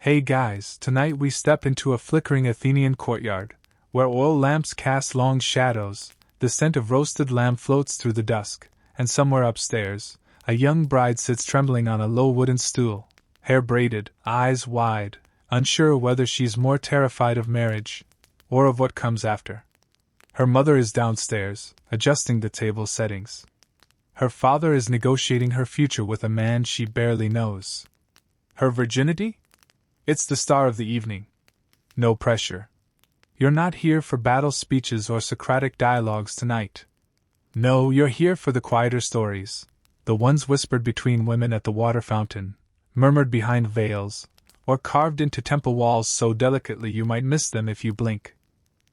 Hey guys, tonight we step into a flickering Athenian courtyard, where oil lamps cast long shadows, the scent of roasted lamb floats through the dusk, and somewhere upstairs, a young bride sits trembling on a low wooden stool, hair braided, eyes wide, unsure whether she's more terrified of marriage, or of what comes after. Her mother is downstairs, adjusting the table settings. Her father is negotiating her future with a man she barely knows. Her virginity? It's the star of the evening. No pressure. You're not here for battle speeches or Socratic dialogues tonight. No, you're here for the quieter stories, the ones whispered between women at the water fountain, murmured behind veils, or carved into temple walls so delicately you might miss them if you blink.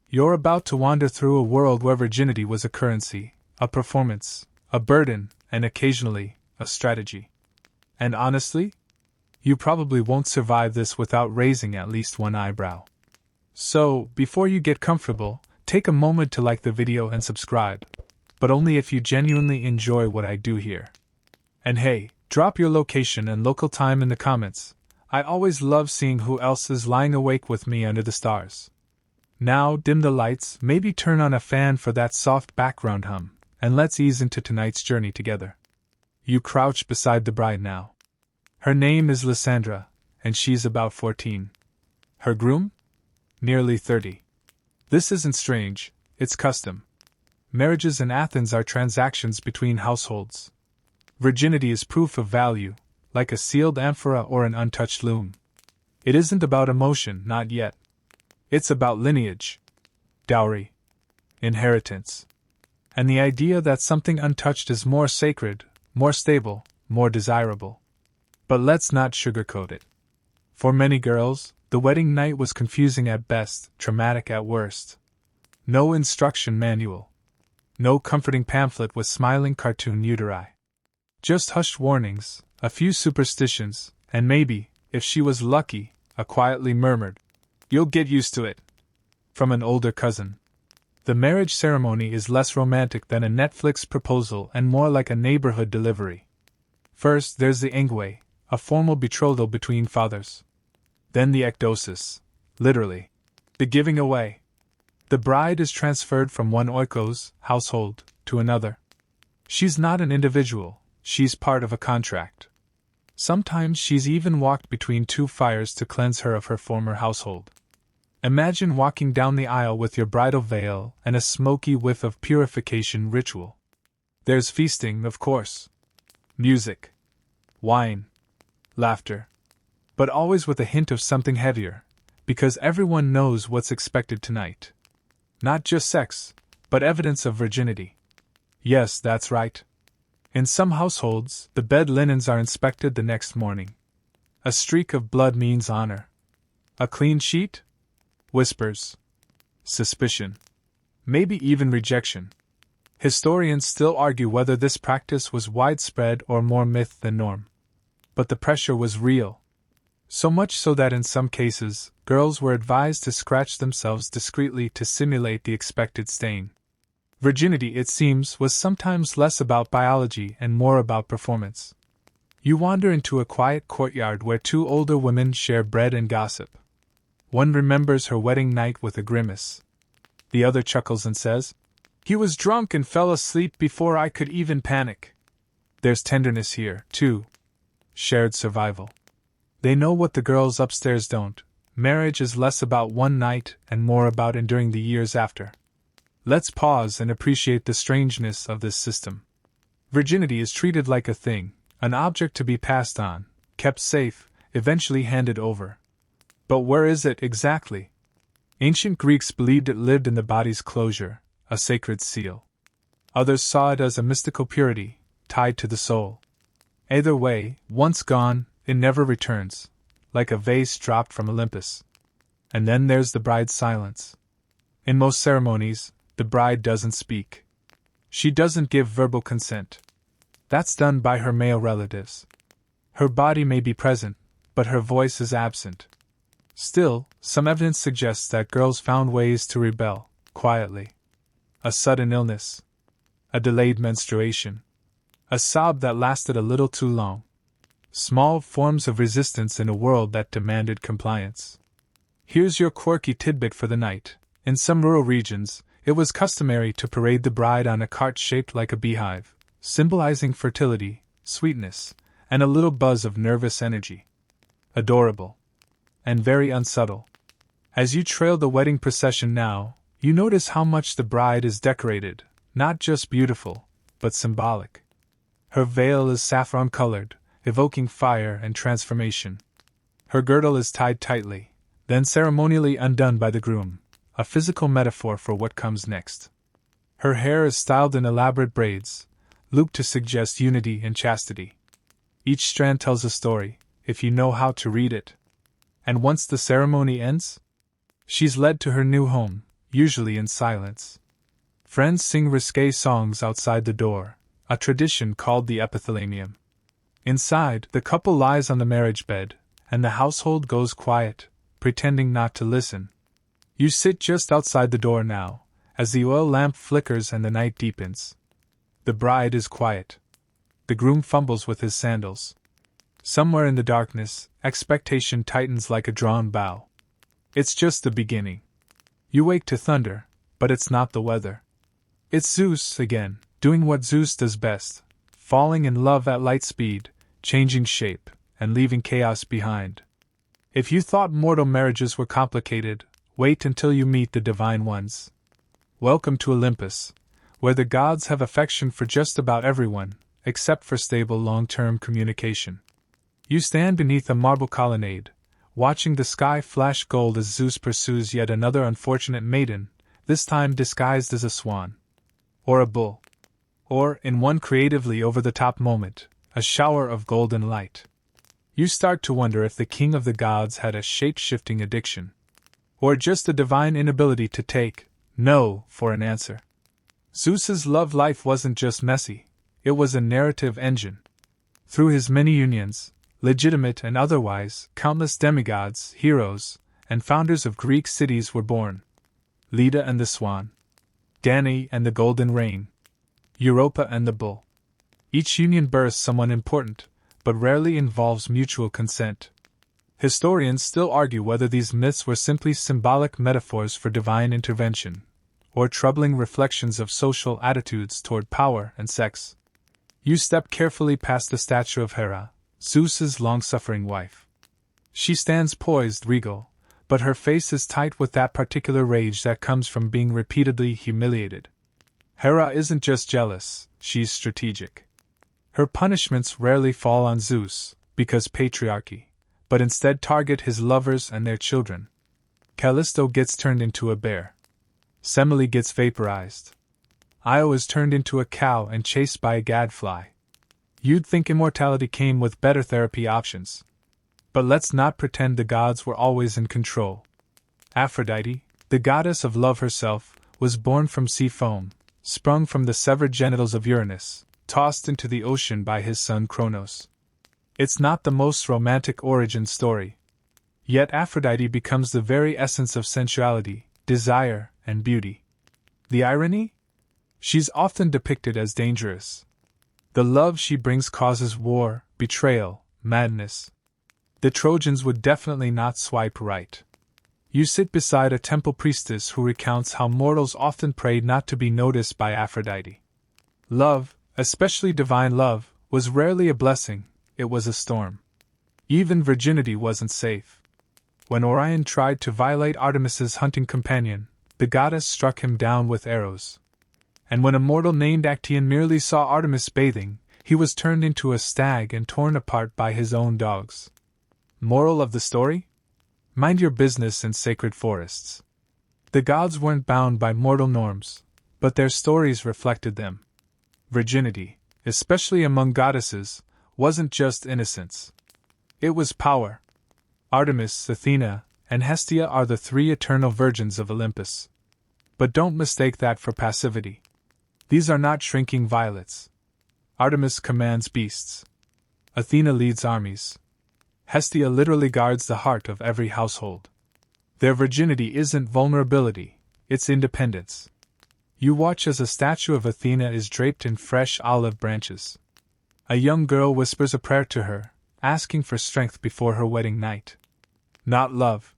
You're about to wander through a world where virginity was a currency, a performance, a burden, and occasionally, a strategy. And honestly, you probably won't survive this without raising at least one eyebrow. So, before you get comfortable, take a moment to like the video and subscribe, but only if you genuinely enjoy what I do here. And hey, drop your location and local time in the comments. I always love seeing who else is lying awake with me under the stars. Now, dim the lights, maybe turn on a fan for that soft background hum, and let's ease into tonight's journey together. You crouch beside the bride now. Her name is Lysandra, and she's about 14. Her groom? Nearly 30. This isn't strange, it's custom. Marriages in Athens are transactions between households. Virginity is proof of value, like a sealed amphora or an untouched loom. It isn't about emotion, not yet. It's about lineage, dowry, inheritance, and the idea that something untouched is more sacred, more stable, more desirable. But let's not sugarcoat it. For many girls, the wedding night was confusing at best, traumatic at worst. No instruction manual. No comforting pamphlet with smiling cartoon uteri. Just hushed warnings, a few superstitions, and maybe, if she was lucky, a quietly murmured, "You'll get used to it," from an older cousin. The marriage ceremony is less romantic than a Netflix proposal and more like a neighborhood delivery. First, there's the engwe, a formal betrothal between fathers. Then the ekdosis, literally, the giving away. The bride is transferred from one oikos, household, to another. She's not an individual, she's part of a contract. Sometimes she's even walked between two fires to cleanse her of her former household. Imagine walking down the aisle with your bridal veil and a smoky whiff of purification ritual. There's feasting, of course. Music. Wine. Laughter. But always with a hint of something heavier, because everyone knows what's expected tonight. Not just sex, but evidence of virginity. Yes, that's right. In some households, the bed linens are inspected the next morning. A streak of blood means honor. A clean sheet? Whispers. Suspicion. Maybe even rejection. Historians still argue whether this practice was widespread or more myth than norm. But the pressure was real. So much so that in some cases, girls were advised to scratch themselves discreetly to simulate the expected stain. Virginity, it seems, was sometimes less about biology and more about performance. You wander into a quiet courtyard where two older women share bread and gossip. One remembers her wedding night with a grimace. The other chuckles and says, "He was drunk and fell asleep before I could even panic." There's tenderness here, too. Shared survival. They know what the girls upstairs don't. Marriage is less about one night and more about enduring the years after. Let's pause and appreciate the strangeness of this system. Virginity is treated like a thing, an object to be passed on, kept safe, eventually handed over. But where is it exactly? Ancient Greeks believed it lived in the body's closure, a sacred seal. Others saw it as a mystical purity, tied to the soul. Either way, once gone, it never returns, like a vase dropped from Olympus. And then there's the bride's silence. In most ceremonies, the bride doesn't speak. She doesn't give verbal consent. That's done by her male relatives. Her body may be present, but her voice is absent. Still, some evidence suggests that girls found ways to rebel, quietly. A sudden illness. A delayed menstruation. A sob that lasted a little too long. small forms of resistance in a world that demanded compliance. Here's your quirky tidbit for the night. In some rural regions, it was customary to parade the bride on a cart shaped like a beehive, symbolizing fertility, sweetness, and a little buzz of nervous energy. Adorable. And very unsubtle. As you trail the wedding procession now, you notice how much the bride is decorated, not just beautiful, but symbolic. Her veil is saffron-colored, evoking fire and transformation. Her girdle is tied tightly, then ceremonially undone by the groom, a physical metaphor for what comes next. Her hair is styled in elaborate braids, looped to suggest unity and chastity. Each strand tells a story, if you know how to read it. And once the ceremony ends, she's led to her new home, usually in silence. Friends sing risque songs outside the door, a tradition called the epithalamium. Inside, the couple lies on the marriage bed, and the household goes quiet, pretending not to listen. You sit just outside the door now, as the oil lamp flickers and the night deepens. The bride is quiet. The groom fumbles with his sandals. Somewhere in the darkness, expectation tightens like a drawn bow. It's just the beginning. You wake to thunder, but it's not the weather. It's Zeus again, doing what Zeus does best, falling in love at light speed, changing shape, and leaving chaos behind. If you thought mortal marriages were complicated, wait until you meet the divine ones. Welcome to Olympus, where the gods have affection for just about everyone, except for stable long-term communication. You stand beneath a marble colonnade, watching the sky flash gold as Zeus pursues yet another unfortunate maiden, this time disguised as a swan. Or a bull. Or, in one creatively over-the-top moment, a shower of golden light. You start to wonder if the king of the gods had a shape-shifting addiction. Or just a divine inability to take no for an answer. Zeus's love life wasn't just messy, it was a narrative engine. Through his many unions, legitimate and otherwise, countless demigods, heroes, and founders of Greek cities were born. Leda and the Swan, Danae and the Golden Rain, Europa and the Bull. Each union births someone important, but rarely involves mutual consent. Historians still argue whether these myths were simply symbolic metaphors for divine intervention, or troubling reflections of social attitudes toward power and sex. You step carefully past the statue of Hera, Zeus's long-suffering wife. She stands poised, regal, but her face is tight with that particular rage that comes from being repeatedly humiliated. Hera isn't just jealous, she's strategic. Her punishments rarely fall on Zeus, because patriarchy, but instead target his lovers and their children. Callisto gets turned into a bear. Semele gets vaporized. Io is turned into a cow and chased by a gadfly. You'd think immortality came with better therapy options. But let's not pretend the gods were always in control. Aphrodite, the goddess of love herself, was born from sea foam, sprung from the severed genitals of Uranus, tossed into the ocean by his son Kronos. It's not the most romantic origin story. Yet Aphrodite becomes the very essence of sensuality, desire, and beauty. The irony? She's often depicted as dangerous. The love she brings causes war, betrayal, madness. The Trojans would definitely not swipe right. You sit beside a temple priestess who recounts how mortals often prayed not to be noticed by Aphrodite. Love, especially divine love, was rarely a blessing, it was a storm. Even virginity wasn't safe. When Orion tried to violate Artemis's hunting companion, the goddess struck him down with arrows. And when a mortal named Actaeon merely saw Artemis bathing, he was turned into a stag and torn apart by his own dogs. Moral of the story? Mind your business in sacred forests. The gods weren't bound by mortal norms, but their stories reflected them. Virginity, especially among goddesses, wasn't just innocence. It was power. Artemis, Athena, and Hestia are the three eternal virgins of Olympus. But don't mistake that for passivity. These are not shrinking violets. Artemis commands beasts. Athena leads armies. Hestia literally guards the heart of every household. Their virginity isn't vulnerability, it's independence. You watch as a statue of Athena is draped in fresh olive branches. A young girl whispers a prayer to her, asking for strength before her wedding night. Not love.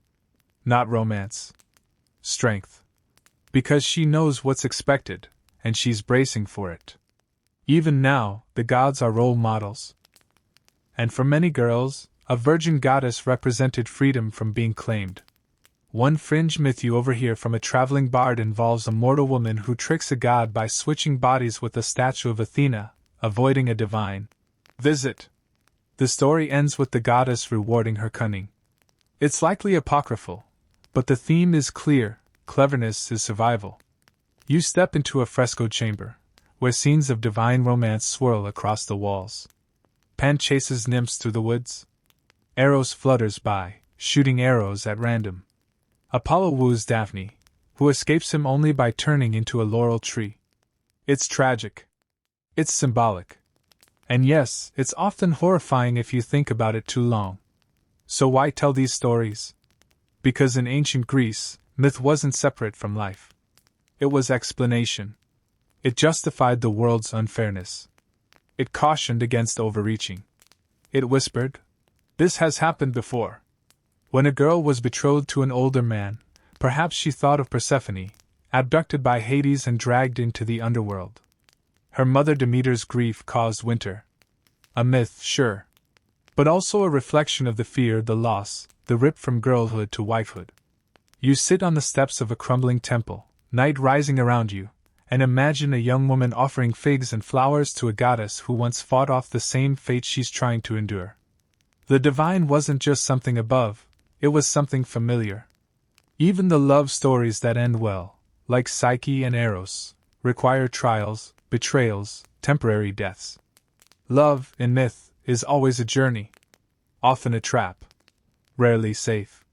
Not romance. Strength. Because she knows what's expected, and she's bracing for it. Even now, the gods are role models. And for many girls, a virgin goddess represented freedom from being claimed. One fringe myth you overhear from a traveling bard involves a mortal woman who tricks a god by switching bodies with a statue of Athena, avoiding a divine visit. The story ends with the goddess rewarding her cunning. It's likely apocryphal, but the theme is clear: cleverness is survival. You step into a frescoed chamber, where scenes of divine romance swirl across the walls. Pan chases nymphs through the woods. Eros flutters by, shooting arrows at random. Apollo woos Daphne, who escapes him only by turning into a laurel tree. It's tragic. It's symbolic. And yes, it's often horrifying if you think about it too long. So why tell these stories? Because in ancient Greece, myth wasn't separate from life. It was explanation. It justified the world's unfairness. It cautioned against overreaching. It whispered, "This has happened before." When a girl was betrothed to an older man, perhaps she thought of Persephone, abducted by Hades and dragged into the underworld. Her mother Demeter's grief caused winter. A myth, sure. But also a reflection of the fear, the loss, the rip from girlhood to wifehood. You sit on the steps of a crumbling temple, night rising around you, and imagine a young woman offering figs and flowers to a goddess who once fought off the same fate she's trying to endure. The divine wasn't just something above, it was something familiar. Even the love stories that end well, like Psyche and Eros, require trials, betrayals, temporary deaths. Love, in myth, is always a journey. Often a trap. Rarely safe.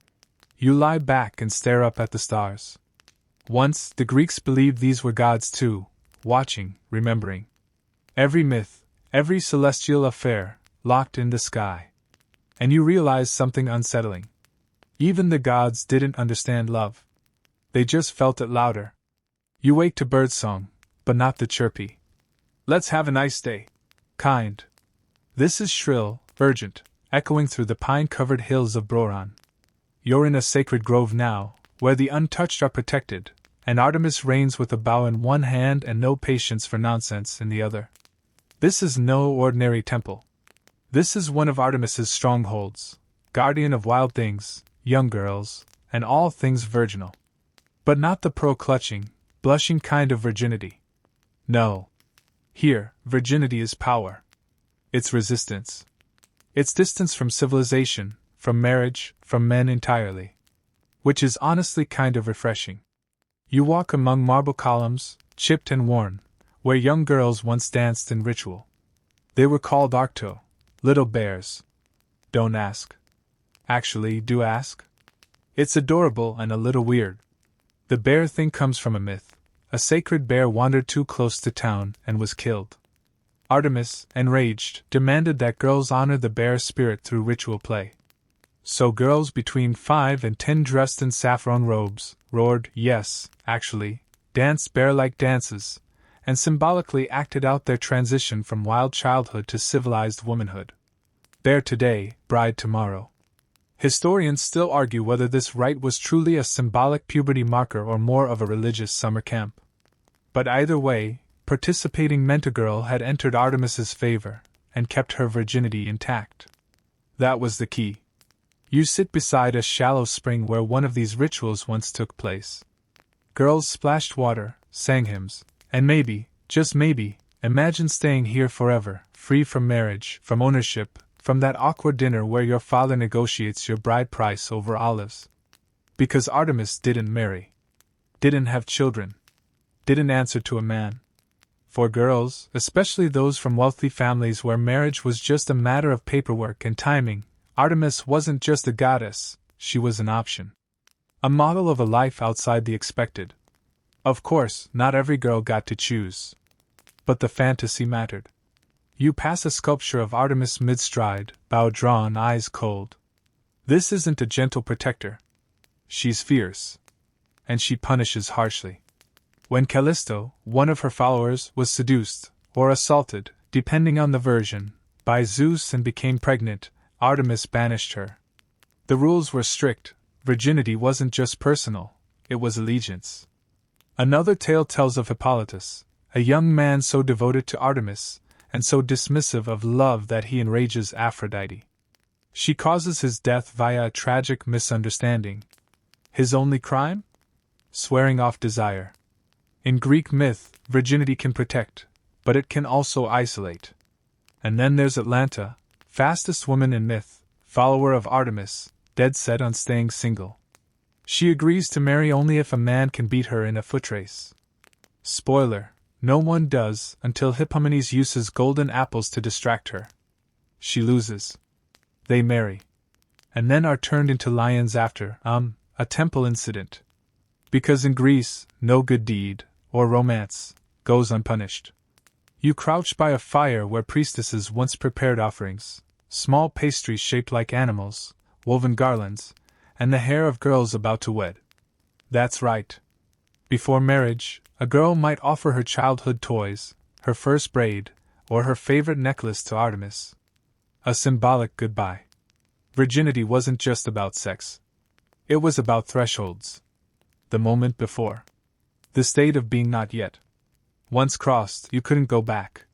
You lie back and stare up at the stars. Once, the Greeks believed these were gods too, watching, remembering. Every myth, every celestial affair, locked in the sky. And you realize something unsettling. Even the gods didn't understand love. They just felt it louder. You wake to birdsong, but not the chirpy "Let's have a nice day" kind. This is shrill, urgent, echoing through the pine-covered hills of Broran. You're in a sacred grove now, where the untouched are protected, and Artemis reigns with a bow in one hand and no patience for nonsense in the other. This is no ordinary temple. This is one of Artemis's strongholds, guardian of wild things, young girls, and all things virginal. But not the pearl-clutching, blushing kind of virginity. No. Here, virginity is power. It's resistance. It's distance from civilization, from marriage, from men entirely. Which is honestly kind of refreshing. You walk among marble columns, chipped and worn, where young girls once danced in ritual. They were called arcto, little bears. Don't ask. Actually, do ask. It's adorable and a little weird. The bear thing comes from a myth. A sacred bear wandered too close to town and was killed. Artemis, enraged, demanded that girls honor the bear spirit through ritual play. So girls between 5 and 10 dressed in saffron robes, roared, yes, actually, danced bear-like dances, and symbolically acted out their transition from wild childhood to civilized womanhood. Bear today, bride tomorrow. Historians still argue whether this rite was truly a symbolic puberty marker or more of a religious summer camp. But either way, participating meant a girl had entered Artemis's favor and kept her virginity intact. That was the key. You sit beside a shallow spring where one of these rituals once took place. Girls splashed water, sang hymns, and maybe, just maybe, imagine staying here forever, free from marriage, from ownership, from that awkward dinner where your father negotiates your bride price over olives. Because Artemis didn't marry. Didn't have children. Didn't answer to a man. For girls, especially those from wealthy families where marriage was just a matter of paperwork and timing, Artemis wasn't just a goddess, she was an option. A model of a life outside the expected. Of course, not every girl got to choose. But the fantasy mattered. You pass a sculpture of Artemis mid-stride, bow drawn, eyes cold. This isn't a gentle protector. She's fierce. And she punishes harshly. When Callisto, one of her followers, was seduced, or assaulted, depending on the version, by Zeus and became pregnant, Artemis banished her. The rules were strict. Virginity wasn't just personal, it was allegiance. Another tale tells of Hippolytus, a young man so devoted to Artemis, and so dismissive of love that he enrages Aphrodite. She causes his death via a tragic misunderstanding. His only crime? Swearing off desire. In Greek myth, virginity can protect, but it can also isolate. And then there's Atalanta, fastest woman in myth, follower of Artemis, dead set on staying single. She agrees to marry only if a man can beat her in a foot race. Spoiler, no one does until Hippomenes uses golden apples to distract her. She loses. They marry. And then are turned into lions after, a temple incident. Because in Greece, no good deed, or romance, goes unpunished. You crouch by a fire where priestesses once prepared offerings, small pastries shaped like animals, woven garlands, and the hair of girls about to wed. That's right. Before marriage, a girl might offer her childhood toys, her first braid, or her favorite necklace to Artemis. A symbolic goodbye. Virginity wasn't just about sex. It was about thresholds. The moment before. The state of being not yet. Once crossed, you couldn't go back.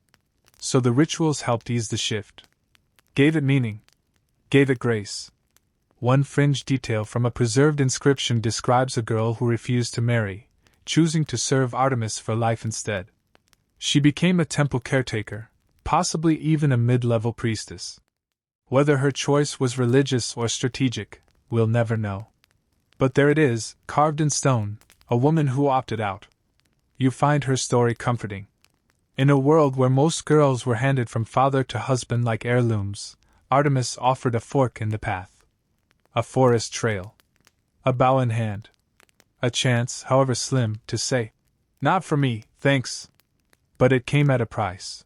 So the rituals helped ease the shift. Gave it meaning. Gave it grace. One fringe detail from a preserved inscription describes a girl who refused to marry, choosing to serve Artemis for life instead. She became a temple caretaker, possibly even a mid-level priestess. Whether her choice was religious or strategic, we'll never know. But there it is, carved in stone, a woman who opted out. You find her story comforting. In a world where most girls were handed from father to husband like heirlooms, Artemis offered a fork in the path. A forest trail. A bow in hand. A chance, however slim, to say, "Not for me, thanks." But it came at a price.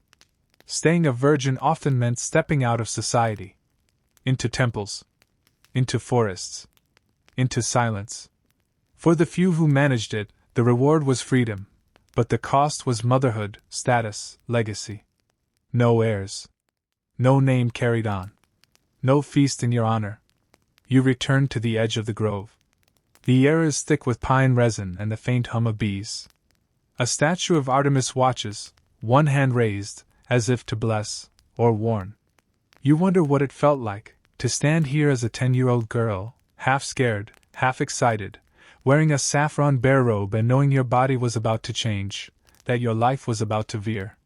Staying a virgin often meant stepping out of society. Into temples. Into forests. Into silence. For the few who managed it, the reward was freedom, but the cost was motherhood, status, legacy. No heirs. No name carried on. No feast in your honor. You return to the edge of the grove. The air is thick with pine resin and the faint hum of bees. A statue of Artemis watches, one hand raised, as if to bless, or warn. You wonder what it felt like, to stand here as a 10-year-old girl, half scared, half excited, wearing a saffron bear robe and knowing your body was about to change, that your life was about to veer.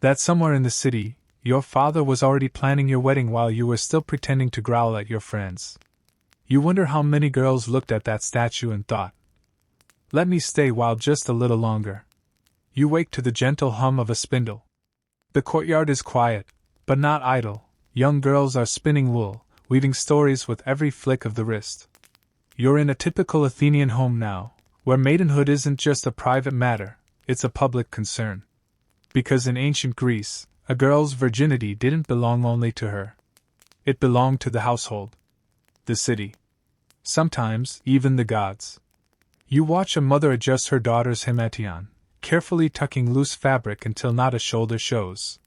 That somewhere in the city, your father was already planning your wedding while you were still pretending to growl at your friends. You wonder how many girls looked at that statue and thought, "Let me stay while just a little longer." You wake to the gentle hum of a spindle. The courtyard is quiet, but not idle. Young girls are spinning wool, weaving stories with every flick of the wrist. You're in a typical Athenian home now, where maidenhood isn't just a private matter, it's a public concern. Because in ancient Greece, a girl's virginity didn't belong only to her. It belonged to the household. The city. Sometimes, even the gods. You watch a mother adjust her daughter's hemation, carefully tucking loose fabric until not a shoulder shows.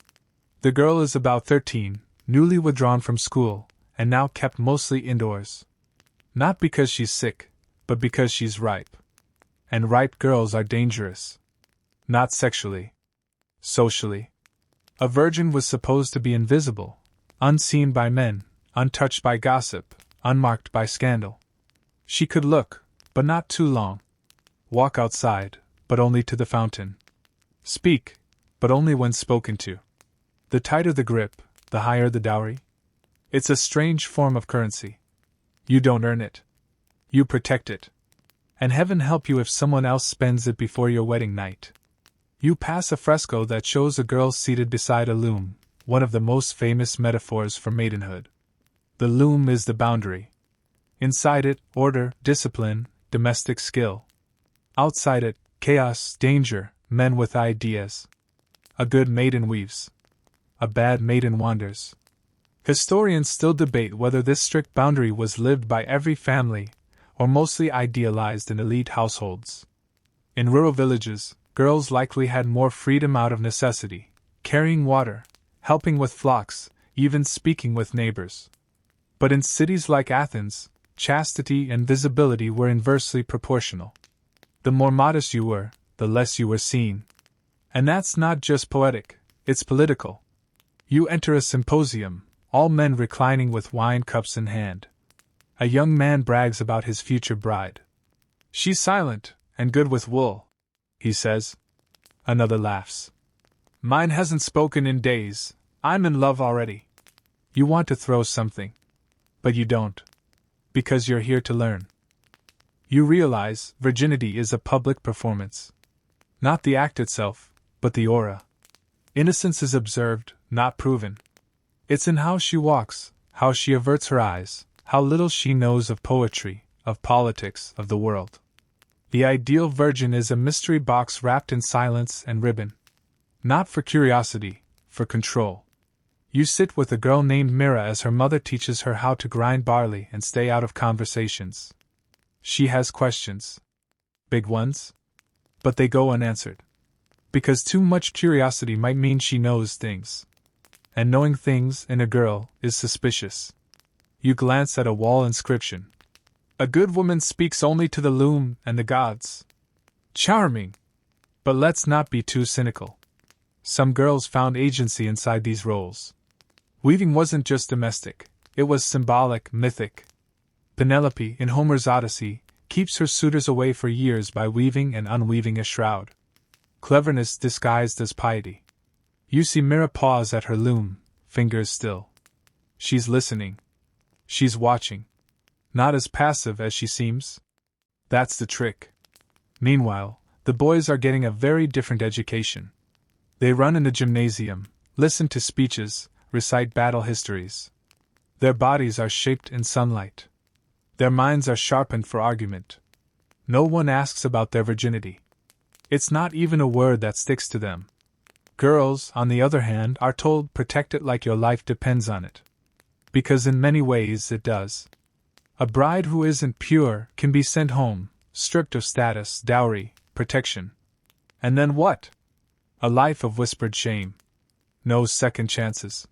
The girl is about 13, newly withdrawn from school, and now kept mostly indoors. Not because she's sick, but because she's ripe. And ripe girls are dangerous. Not sexually. Socially. A virgin was supposed to be invisible, unseen by men, untouched by gossip, unmarked by scandal. She could look, but not too long. Walk outside, but only to the fountain. Speak, but only when spoken to. The tighter the grip, the higher the dowry. It's a strange form of currency. You don't earn it. You protect it. And heaven help you if someone else spends it before your wedding night. You pass a fresco that shows a girl seated beside a loom, one of the most famous metaphors for maidenhood. The loom is the boundary. Inside it, order, discipline, domestic skill. Outside it, chaos, danger, men with ideas. A good maiden weaves. A bad maiden wanders. Historians still debate whether this strict boundary was lived by every family, or mostly idealized in elite households. In rural villages, girls likely had more freedom out of necessity, carrying water, helping with flocks, even speaking with neighbors. But in cities like Athens, chastity and visibility were inversely proportional. The more modest you were, the less you were seen. And that's not just poetic, it's political. You enter a symposium, all men reclining with wine cups in hand. A young man brags about his future bride. She's silent, and good with wool, he says. Another laughs. Mine hasn't spoken in days, I'm in love already. You want to throw something. But you don't. Because you're here to learn. You realize virginity is a public performance. Not the act itself, but the aura. Innocence is observed, not proven. It's in how she walks, how she averts her eyes, how little she knows of poetry, of politics, of the world. The ideal virgin is a mystery box wrapped in silence and ribbon. Not for curiosity, for control. You sit with a girl named Mira as her mother teaches her how to grind barley and stay out of conversations. She has questions. Big ones. But they go unanswered. Because too much curiosity might mean she knows things. And knowing things in a girl is suspicious. You glance at a wall inscription. A good woman speaks only to the loom and the gods. Charming! But let's not be too cynical. Some girls found agency inside these roles. Weaving wasn't just domestic, it was symbolic, mythic. Penelope, in Homer's Odyssey, keeps her suitors away for years by weaving and unweaving a shroud. Cleverness disguised as piety. You see Mira pause at her loom, fingers still. She's listening. She's watching. Not as passive as she seems. That's the trick. Meanwhile, the boys are getting a very different education. They run in the gymnasium, listen to speeches, recite battle histories. Their bodies are shaped in sunlight. Their minds are sharpened for argument. No one asks about their virginity. It's not even a word that sticks to them. Girls, on the other hand, are told protect it like your life depends on it. Because in many ways it does. A bride who isn't pure can be sent home, stripped of status, dowry, protection. And then what? A life of whispered shame. No second chances.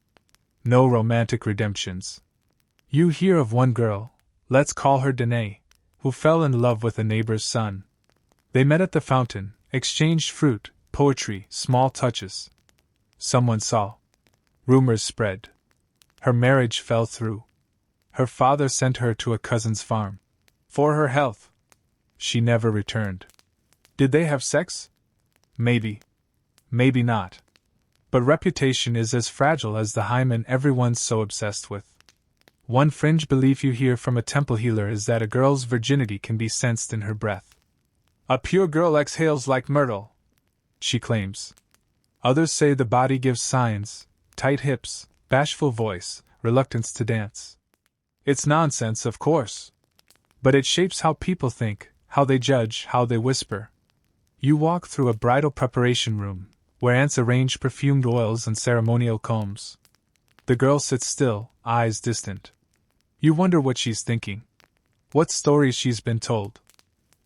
No romantic redemptions. You hear of one girl, let's call her Danae, who fell in love with a neighbor's son. They met at the fountain, exchanged fruit, poetry, small touches. Someone saw. Rumors spread. Her marriage fell through. Her father sent her to a cousin's farm. For her health. She never returned. Did they have sex? Maybe. Maybe not. But reputation is as fragile as the hymen everyone's so obsessed with. One fringe belief you hear from a temple healer is that a girl's virginity can be sensed in her breath. A pure girl exhales like myrtle, she claims. Others say the body gives signs, tight hips, bashful voice, reluctance to dance. It's nonsense, of course. But it shapes how people think, how they judge, how they whisper. You walk through a bridal preparation room, where aunts arrange perfumed oils and ceremonial combs. The girl sits still, eyes distant. You wonder what she's thinking. What stories she's been told.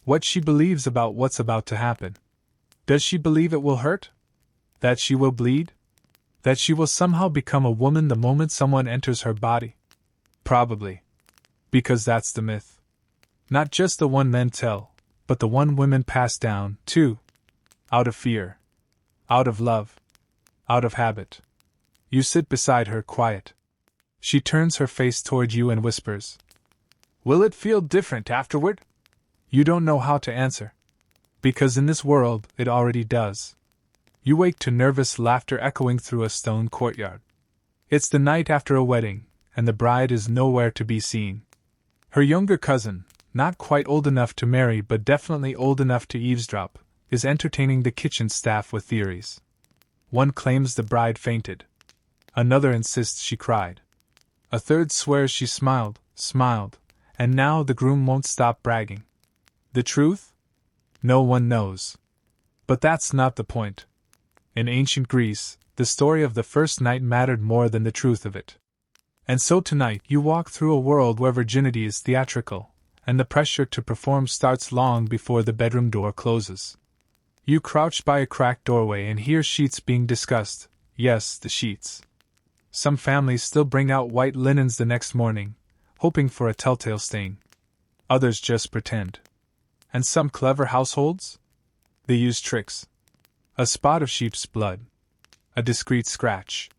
What she believes about what's about to happen. Does she believe it will hurt? That she will bleed? That she will somehow become a woman the moment someone enters her body? Probably. Because that's the myth. Not just the one men tell, but the one women pass down, too. Out of fear. Out of love. Out of habit. You sit beside her, quiet. She turns her face toward you and whispers. Will it feel different afterward? You don't know how to answer. Because in this world, it already does. You wake to nervous laughter echoing through a stone courtyard. It's the night after a wedding, and the bride is nowhere to be seen. Her younger cousin, not quite old enough to marry but definitely old enough to eavesdrop, is entertaining the kitchen staff with theories. One claims the bride fainted. Another insists she cried. A third swears she smiled, and now the groom won't stop bragging. The truth? No one knows. But that's not the point. In ancient Greece, the story of the first night mattered more than the truth of it. And so tonight you walk through a world where virginity is theatrical, and the pressure to perform starts long before the bedroom door closes. You crouch by a cracked doorway and hear sheets being discussed. Yes, the sheets. Some families still bring out white linens the next morning, hoping for a telltale stain. Others just pretend. And some clever households? They use tricks. A spot of sheep's blood. A discreet scratch.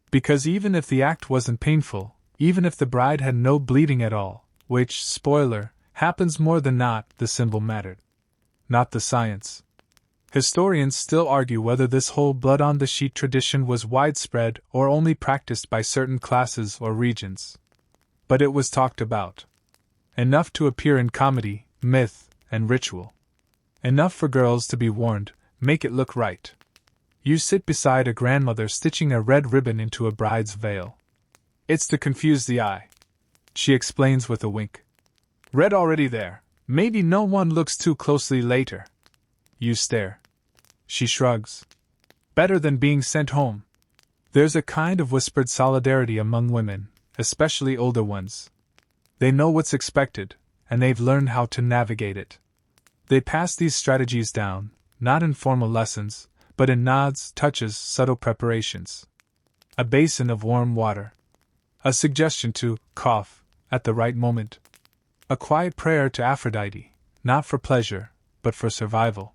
Because even if the act wasn't painful, even if the bride had no bleeding at all, which, spoiler, happens more than not, the symbol mattered. Not the science. Historians still argue whether this whole blood-on-the-sheet tradition was widespread or only practiced by certain classes or regions. But it was talked about. Enough to appear in comedy, myth, and ritual. Enough for girls to be warned, make it look right. You sit beside a grandmother stitching a red ribbon into a bride's veil. It's to confuse the eye. She explains with a wink. Red already there. Maybe no one looks too closely later. You stare. She shrugs. Better than being sent home. There's a kind of whispered solidarity among women, especially older ones. They know what's expected, and they've learned how to navigate it. They pass these strategies down, not in formal lessons, but in nods, touches, subtle preparations. A basin of warm water. A suggestion to cough at the right moment. A quiet prayer to Aphrodite, not for pleasure, but for survival.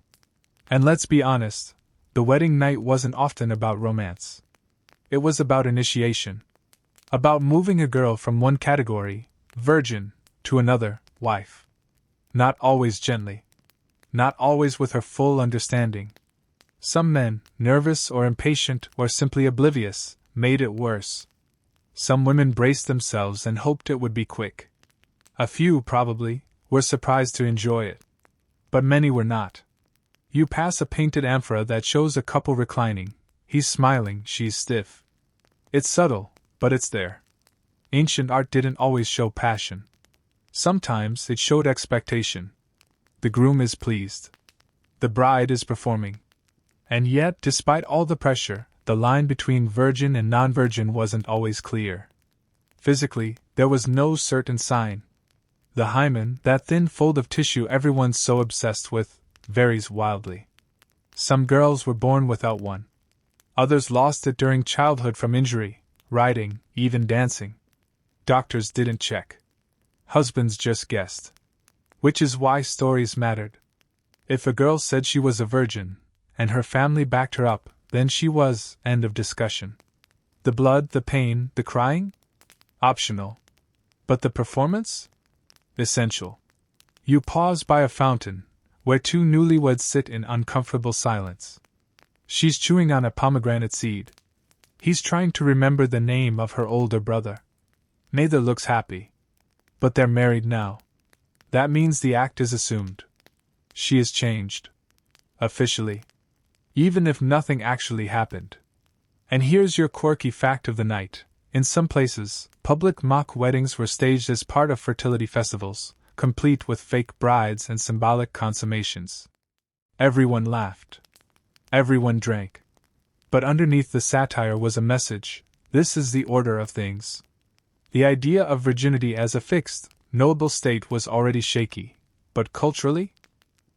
And let's be honest, the wedding night wasn't often about romance. It was about initiation. About moving a girl from one category, virgin, to another, wife. Not always gently. Not always with her full understanding. Some men, nervous or impatient or simply oblivious, made it worse. Some women braced themselves and hoped it would be quick. A few, probably, were surprised to enjoy it. But many were not. You pass a painted amphora that shows a couple reclining. He's smiling, she's stiff. It's subtle, but it's there. Ancient art didn't always show passion. Sometimes it showed expectation. The groom is pleased. The bride is performing. And yet, despite all the pressure, the line between virgin and non-virgin wasn't always clear. Physically, there was no certain sign. The hymen, that thin fold of tissue everyone's so obsessed with, varies wildly. Some girls were born without one. Others lost it during childhood from injury, riding, even dancing. Doctors didn't check. Husbands just guessed. Which is why stories mattered. If a girl said she was a virgin, and her family backed her up, then she was, end of discussion. The blood, the pain, the crying? Optional. But the performance? Essential. You pause by a fountain, where two newlyweds sit in uncomfortable silence. She's chewing on a pomegranate seed. He's trying to remember the name of her older brother. Neither looks happy. But they're married now. That means the act is assumed. She is changed. Officially. Even if nothing actually happened. And here's your quirky fact of the night. In some places, public mock weddings were staged as part of fertility festivals, complete with fake brides and symbolic consummations. Everyone laughed. Everyone drank. But underneath the satire was a message. This is the order of things. The idea of virginity as a fixed, knowable state was already shaky, but culturally?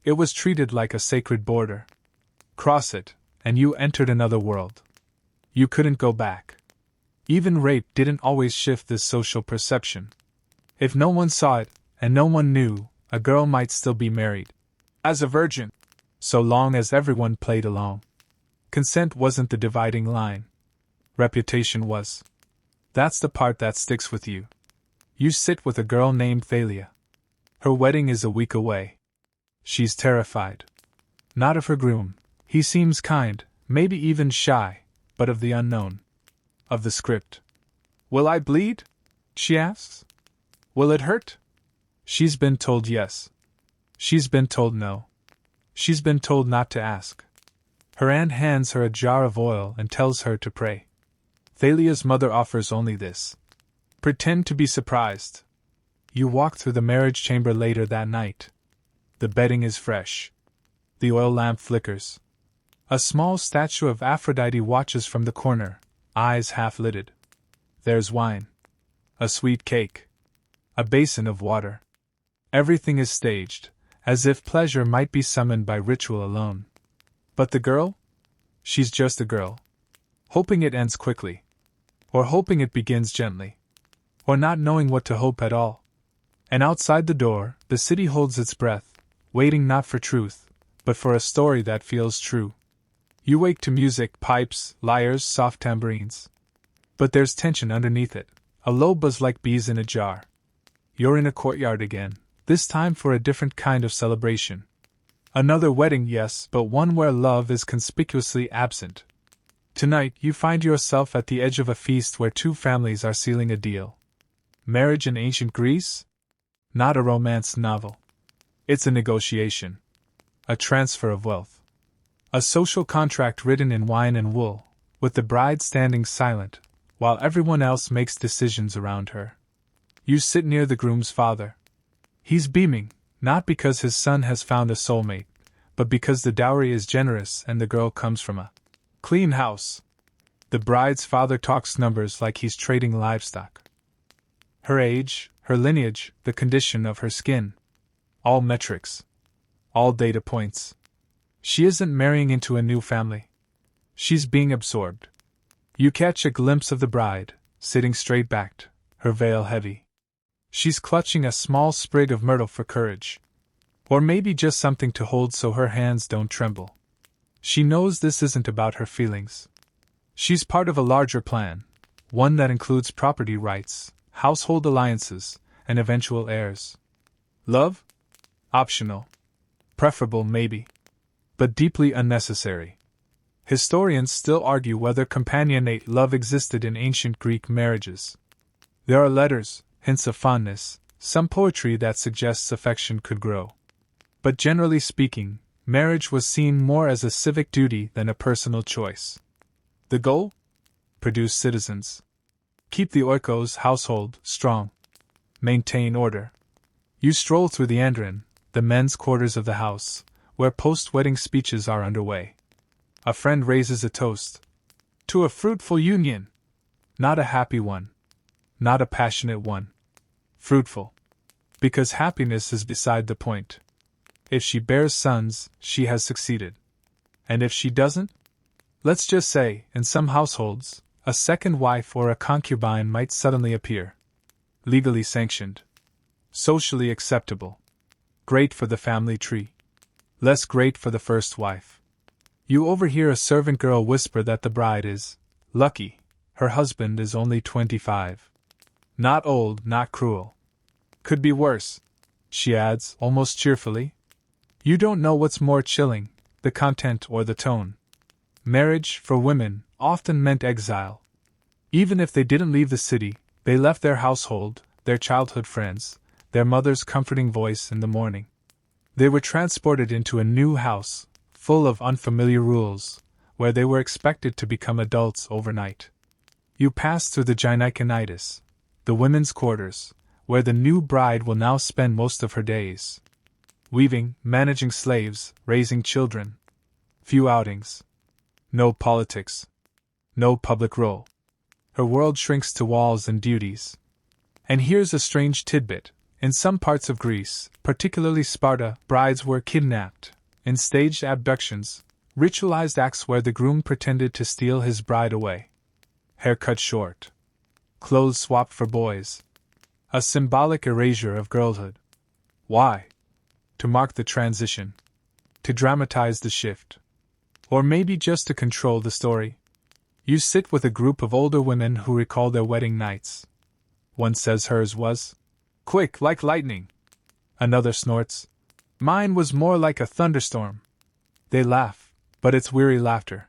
It was treated like a sacred border. Cross it, and you entered another world. You couldn't go back. Even rape didn't always shift this social perception. If no one saw it, and no one knew, a girl might still be married. As a virgin. So long as everyone played along. Consent wasn't the dividing line. Reputation was. That's the part that sticks with you. You sit with a girl named Thalia. Her wedding is a week away. She's terrified. Not of her groom. He seems kind, maybe even shy, but of the unknown. Of the script. Will I bleed? She asks. Will it hurt? She's been told yes. She's been told no. She's been told not to ask. Her aunt hands her a jar of oil and tells her to pray. Thalia's mother offers only this. Pretend to be surprised. You walk through the marriage chamber later that night. The bedding is fresh. The oil lamp flickers. A small statue of Aphrodite watches from the corner, eyes half-lidded. There's wine. A sweet cake. A basin of water. Everything is staged, as if pleasure might be summoned by ritual alone. But the girl? She's just a girl. Hoping it ends quickly. Or hoping it begins gently. or not knowing what to hope at all. And outside the door, the city holds its breath, waiting not for truth, but for a story that feels true. You wake to music, pipes, lyres, soft tambourines. But there's tension underneath it, a low buzz like bees in a jar. You're in a courtyard again, this time for a different kind of celebration. Another wedding, yes, but one where love is conspicuously absent. Tonight, you find yourself at the edge of a feast where two families are sealing a deal. Marriage in ancient Greece? Not a romance novel. It's a negotiation. A transfer of wealth. A social contract written in wine and wool, with the bride standing silent, while everyone else makes decisions around her. You sit near the groom's father. He's beaming, not because his son has found a soulmate, but because the dowry is generous and the girl comes from a clean house. The bride's father talks numbers like he's trading livestock. Her age, her lineage, the condition of her skin. All metrics. All data points. She isn't marrying into a new family. She's being absorbed. You catch a glimpse of the bride, sitting straight-backed, her veil heavy. She's clutching a small sprig of myrtle for courage. Or maybe just something to hold so her hands don't tremble. She knows this isn't about her feelings. She's part of a larger plan, one that includes property rights, household alliances, and eventual heirs. Love? Optional. Preferable, maybe. But deeply unnecessary. Historians still argue whether companionate love existed in ancient Greek marriages. There are letters, hints of fondness, some poetry that suggests affection could grow. But generally speaking, marriage was seen more as a civic duty than a personal choice. The goal? Produce citizens. Keep the oikos household strong. Maintain order. You stroll through the andron, the men's quarters of the house, where post-wedding speeches are underway. A friend raises a toast. To a fruitful union. Not a happy one. Not a passionate one. Fruitful. Because happiness is beside the point. If she bears sons, she has succeeded. And if she doesn't? Let's just say, in some households, a second wife or a concubine might suddenly appear. Legally sanctioned. Socially acceptable. Great for the family tree. Less great for the first wife. You overhear a servant girl whisper that the bride is lucky, her husband is only 25. Not old, not cruel. Could be worse, she adds, almost cheerfully. You don't know what's more chilling, the content or the tone. Marriage, for women, often meant exile. Even if they didn't leave the city, they left their household, their childhood friends, their mother's comforting voice in the morning. They were transported into a new house, full of unfamiliar rules, where they were expected to become adults overnight. You pass through the gyneconitis, the women's quarters, where the new bride will now spend most of her days. Weaving, managing slaves, raising children. Few outings. No politics. No public role. Her world shrinks to walls and duties. And here's a strange tidbit. In some parts of Greece, particularly Sparta, brides were kidnapped. In staged abductions, ritualized acts where the groom pretended to steal his bride away. Hair cut short. Clothes swapped for boys. A symbolic erasure of girlhood. Why? To mark the transition. To dramatize the shift. Or maybe just to control the story. You sit with a group of older women who recall their wedding nights. One says hers was quick like lightning. Another snorts, mine was more like a thunderstorm. They laugh, but it's weary laughter.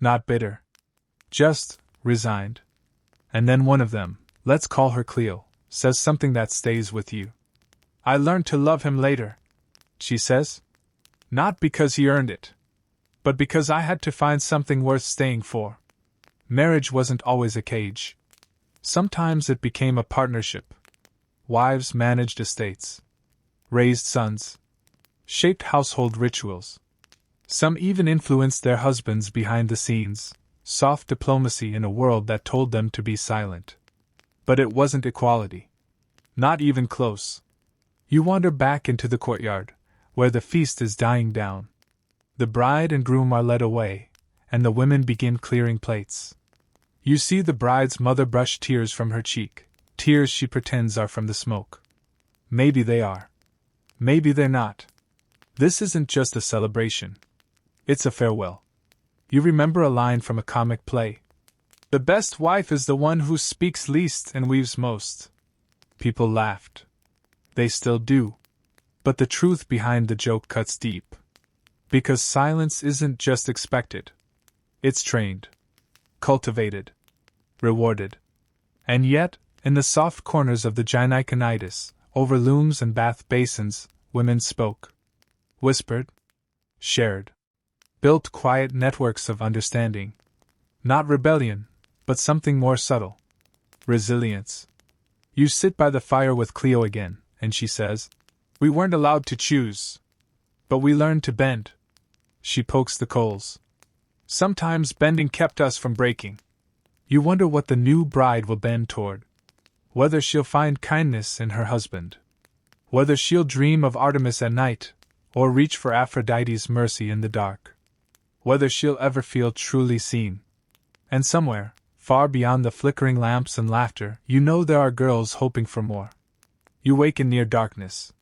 Not bitter. Just resigned. And then one of them, let's call her Cleo, says something that stays with you. I learned to love him later, she says. Not because he earned it, but because I had to find something worth staying for. Marriage wasn't always a cage. Sometimes it became a partnership. Wives managed estates, raised sons, shaped household rituals. Some even influenced their husbands behind the scenes, soft diplomacy in a world that told them to be silent. But it wasn't equality. Not even close. You wander back into the courtyard, where the feast is dying down. The bride and groom are led away, and the women begin clearing plates. You see the bride's mother brush tears from her cheek, Tears she pretends are from the smoke. Maybe they are. Maybe they're not. This isn't just a celebration. It's a farewell. You remember a line from a comic play? The best wife is the one who speaks least and weaves most. People laughed. They still do. But the truth behind the joke cuts deep. Because silence isn't just expected. It's trained. Cultivated. Rewarded. And yet, in the soft corners of the gyneconitis, over looms and bath basins, women spoke. Whispered. Shared. Built quiet networks of understanding. Not rebellion, but something more subtle. Resilience. You sit by the fire with Cleo again, and she says, "We weren't allowed to choose. But we learned to bend." She pokes the coals. Sometimes bending kept us from breaking. You wonder what the new bride will bend toward. Whether she'll find kindness in her husband. Whether she'll dream of Artemis at night, or reach for Aphrodite's mercy in the dark. Whether she'll ever feel truly seen. And somewhere, far beyond the flickering lamps and laughter, you know there are girls hoping for more. You wake in near darkness.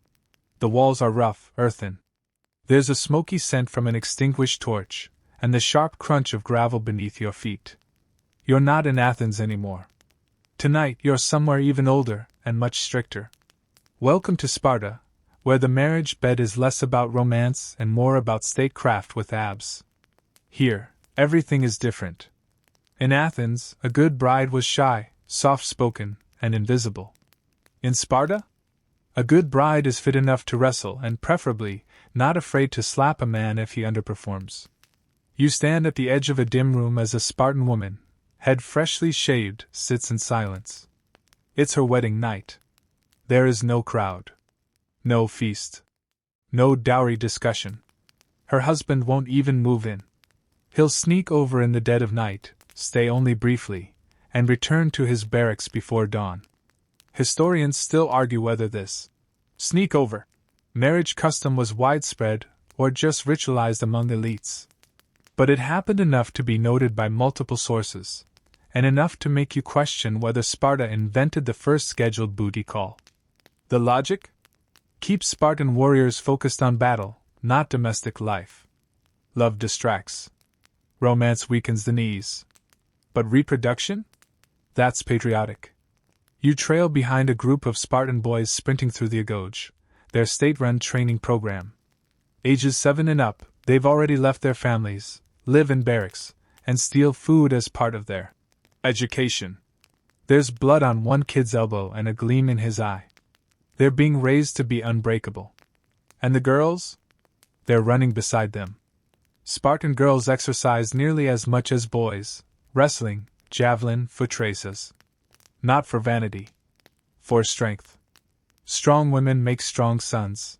The walls are rough, earthen. There's a smoky scent from an extinguished torch, and the sharp crunch of gravel beneath your feet. You're not in Athens anymore. Tonight you're somewhere even older, and much stricter. Welcome to Sparta, where the marriage bed is less about romance and more about statecraft with abs. Here, everything is different. In Athens, a good bride was shy, soft-spoken, and invisible. In Sparta? A good bride is fit enough to wrestle and preferably not afraid to slap a man if he underperforms. You stand at the edge of a dim room as a Spartan woman, head freshly shaved, sits in silence. It's her wedding night. There is no crowd. No feast. No dowry discussion. Her husband won't even move in. He'll sneak over in the dead of night, stay only briefly, and return to his barracks before dawn. Historians still argue whether this sneak over marriage custom was widespread or just ritualized among elites. But it happened enough to be noted by multiple sources, and enough to make you question whether Sparta invented the first scheduled booty call. The logic? Keep Spartan warriors focused on battle, not domestic life. Love distracts. Romance weakens the knees. But reproduction? That's patriotic. You trail behind a group of Spartan boys sprinting through the Agoge, their state-run training program. Ages 7 and up, they've already left their families, live in barracks, and steal food as part of their education. There's blood on one kid's elbow and a gleam in his eye. They're being raised to be unbreakable. And the girls? They're running beside them. Spartan girls exercise nearly as much as boys, wrestling, javelin, foot races. Not for vanity. For strength. Strong women make strong sons.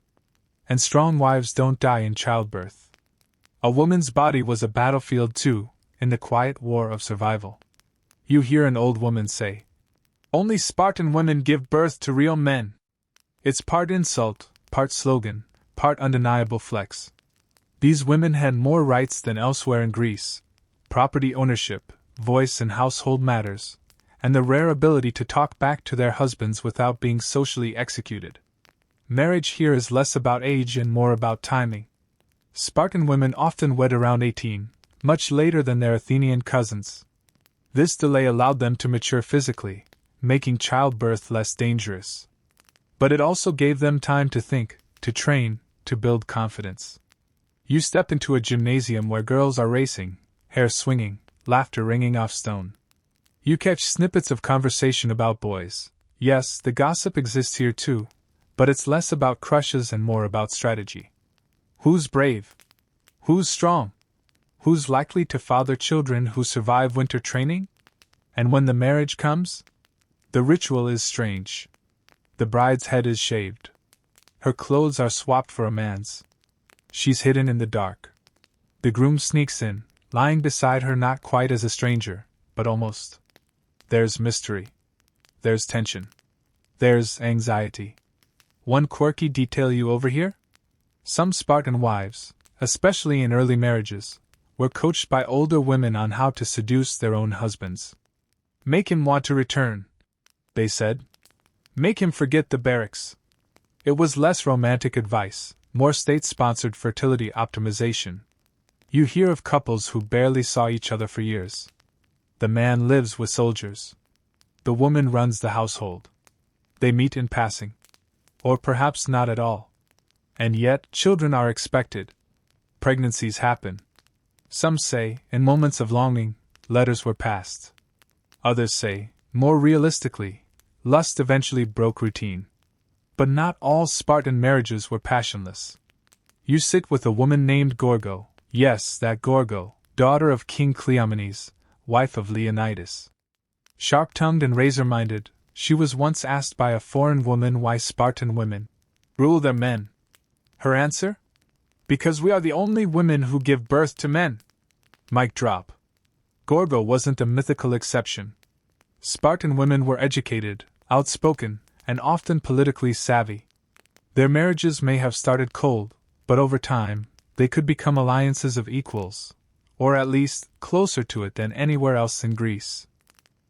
And strong wives don't die in childbirth. A woman's body was a battlefield too, in the quiet war of survival. You hear an old woman say, "Only Spartan women give birth to real men." It's part insult, part slogan, part undeniable flex. These women had more rights than elsewhere in Greece: property ownership, voice in household matters, and the rare ability to talk back to their husbands without being socially executed. Marriage here is less about age and more about timing. Spartan women often wed around 18, much later than their Athenian cousins. This delay allowed them to mature physically, making childbirth less dangerous. But it also gave them time to think, to train, to build confidence. You step into a gymnasium where girls are racing, hair swinging, laughter ringing off stone. You catch snippets of conversation about boys. Yes, the gossip exists here too, but it's less about crushes and more about strategy. Who's brave? Who's strong? Who's likely to father children who survive winter training? And when the marriage comes? The ritual is strange. The bride's head is shaved. Her clothes are swapped for a man's. She's hidden in the dark. The groom sneaks in, lying beside her not quite as a stranger, but almost. There's mystery. There's tension. There's anxiety. One quirky detail you overhear? Some Spartan wives, especially in early marriages, were coached by older women on how to seduce their own husbands. Make him want to return. they said. Make him forget the barracks. It was less romantic advice, more state-sponsored fertility optimization. You hear of couples who barely saw each other for years. The man lives with soldiers. The woman runs the household. They meet in passing. Or perhaps not at all. And yet, children are expected. Pregnancies happen. Some say, in moments of longing, letters were passed. Others say, more realistically, lust eventually broke routine. But not all Spartan marriages were passionless. You sit with a woman named Gorgo, yes, that Gorgo, daughter of King Cleomenes, wife of Leonidas. Sharp-tongued and razor-minded, she was once asked by a foreign woman why Spartan women rule their men. Her answer? Because we are the only women who give birth to men. Mic drop. Gorgo wasn't a mythical exception. Spartan women were educated, outspoken, and often politically savvy. Their marriages may have started cold, but over time, they could become alliances of equals, or at least closer to it than anywhere else in Greece.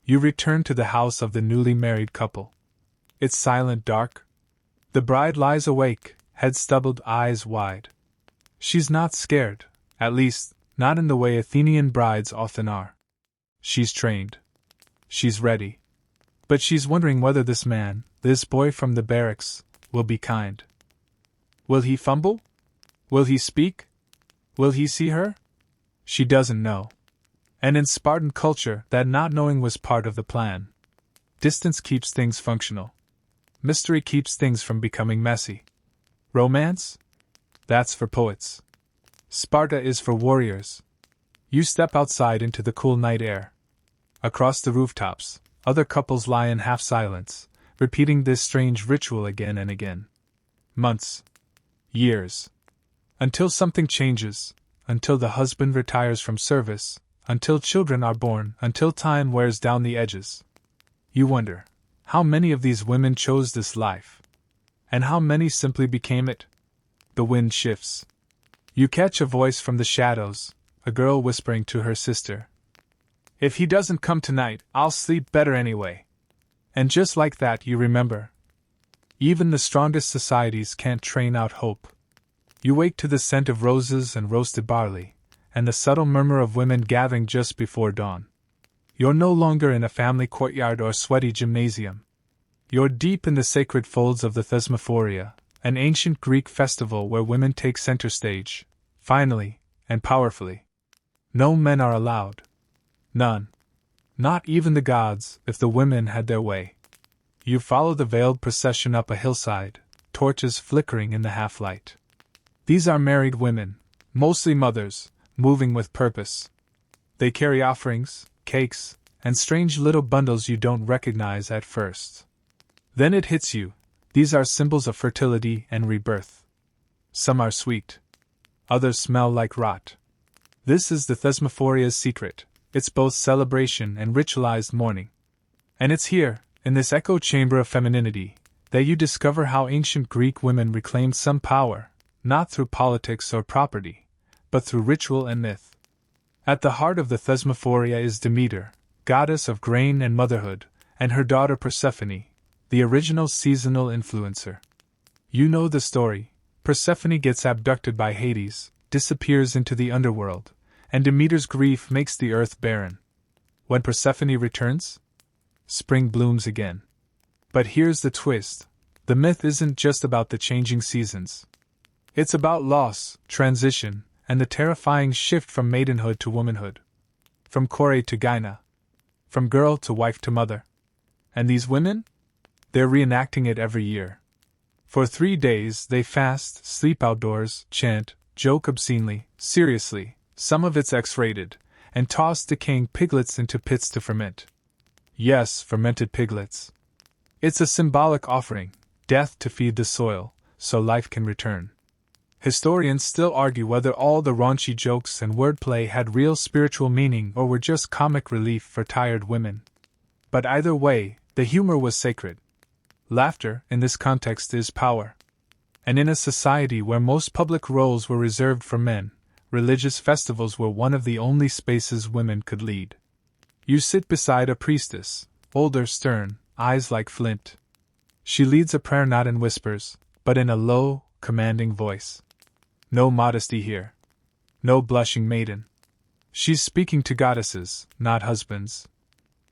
You return to the house of the newly married couple. It's silent, dark. The bride lies awake, head stubbled, eyes wide. She's not scared, at least, not in the way Athenian brides often are. She's trained. She's ready. But she's wondering whether this man, this boy from the barracks, will be kind. Will he fumble? Will he speak? Will he see her? She doesn't know. And in Spartan culture, that not knowing was part of the plan. Distance keeps things functional. Mystery keeps things from becoming messy. Romance? That's for poets. Sparta is for warriors. You step outside into the cool night air. Across the rooftops, other couples lie in half silence, repeating this strange ritual again and again. Months. Years. Until something changes, until the husband retires from service, until children are born, until time wears down the edges. You wonder, how many of these women chose this life? And how many simply became it? The wind shifts. You catch a voice from the shadows, a girl whispering to her sister. If he doesn't come tonight, I'll sleep better anyway. And just like that, you remember. Even the strongest societies can't train out hope. You wake to the scent of roses and roasted barley, and the subtle murmur of women gathering just before dawn. You're no longer in a family courtyard or sweaty gymnasium. You're deep in the sacred folds of the Thesmophoria, an ancient Greek festival where women take center stage, finally, and powerfully. No men are allowed. None. Not even the gods, if the women had their way. You follow the veiled procession up a hillside, torches flickering in the half-light. These are married women, mostly mothers, moving with purpose. They carry offerings, cakes, and strange little bundles you don't recognize at first. Then it hits you, these are symbols of fertility and rebirth. Some are sweet. Others smell like rot. This is the Thesmophoria's secret. It's both celebration and ritualized mourning. And it's here, in this echo chamber of femininity, that you discover how ancient Greek women reclaimed some power, not through politics or property, but through ritual and myth. At the heart of the Thesmophoria is Demeter, goddess of grain and motherhood, and her daughter Persephone, the original seasonal influencer. You know the story. Persephone gets abducted by Hades, disappears into the underworld, and Demeter's grief makes the earth barren. When Persephone returns, spring blooms again. But here's the twist. The myth isn't just about the changing seasons. It's about loss, transition, and the terrifying shift from maidenhood to womanhood. From Kore to Gyna. From girl to wife to mother. And these women? They're reenacting it every year. For 3 days they fast, sleep outdoors, chant, joke obscenely, seriously, some of it's X-rated, and toss decaying piglets into pits to ferment. Yes, fermented piglets. It's a symbolic offering, death to feed the soil, so life can return. Historians still argue whether all the raunchy jokes and wordplay had real spiritual meaning or were just comic relief for tired women. But either way, the humor was sacred. Laughter, in this context, is power. And in a society where most public roles were reserved for men, religious festivals were one of the only spaces women could lead. You sit beside a priestess, older, stern, eyes like flint. She leads a prayer not in whispers, but in a low, commanding voice. No modesty here. No blushing maiden. She's speaking to goddesses, not husbands.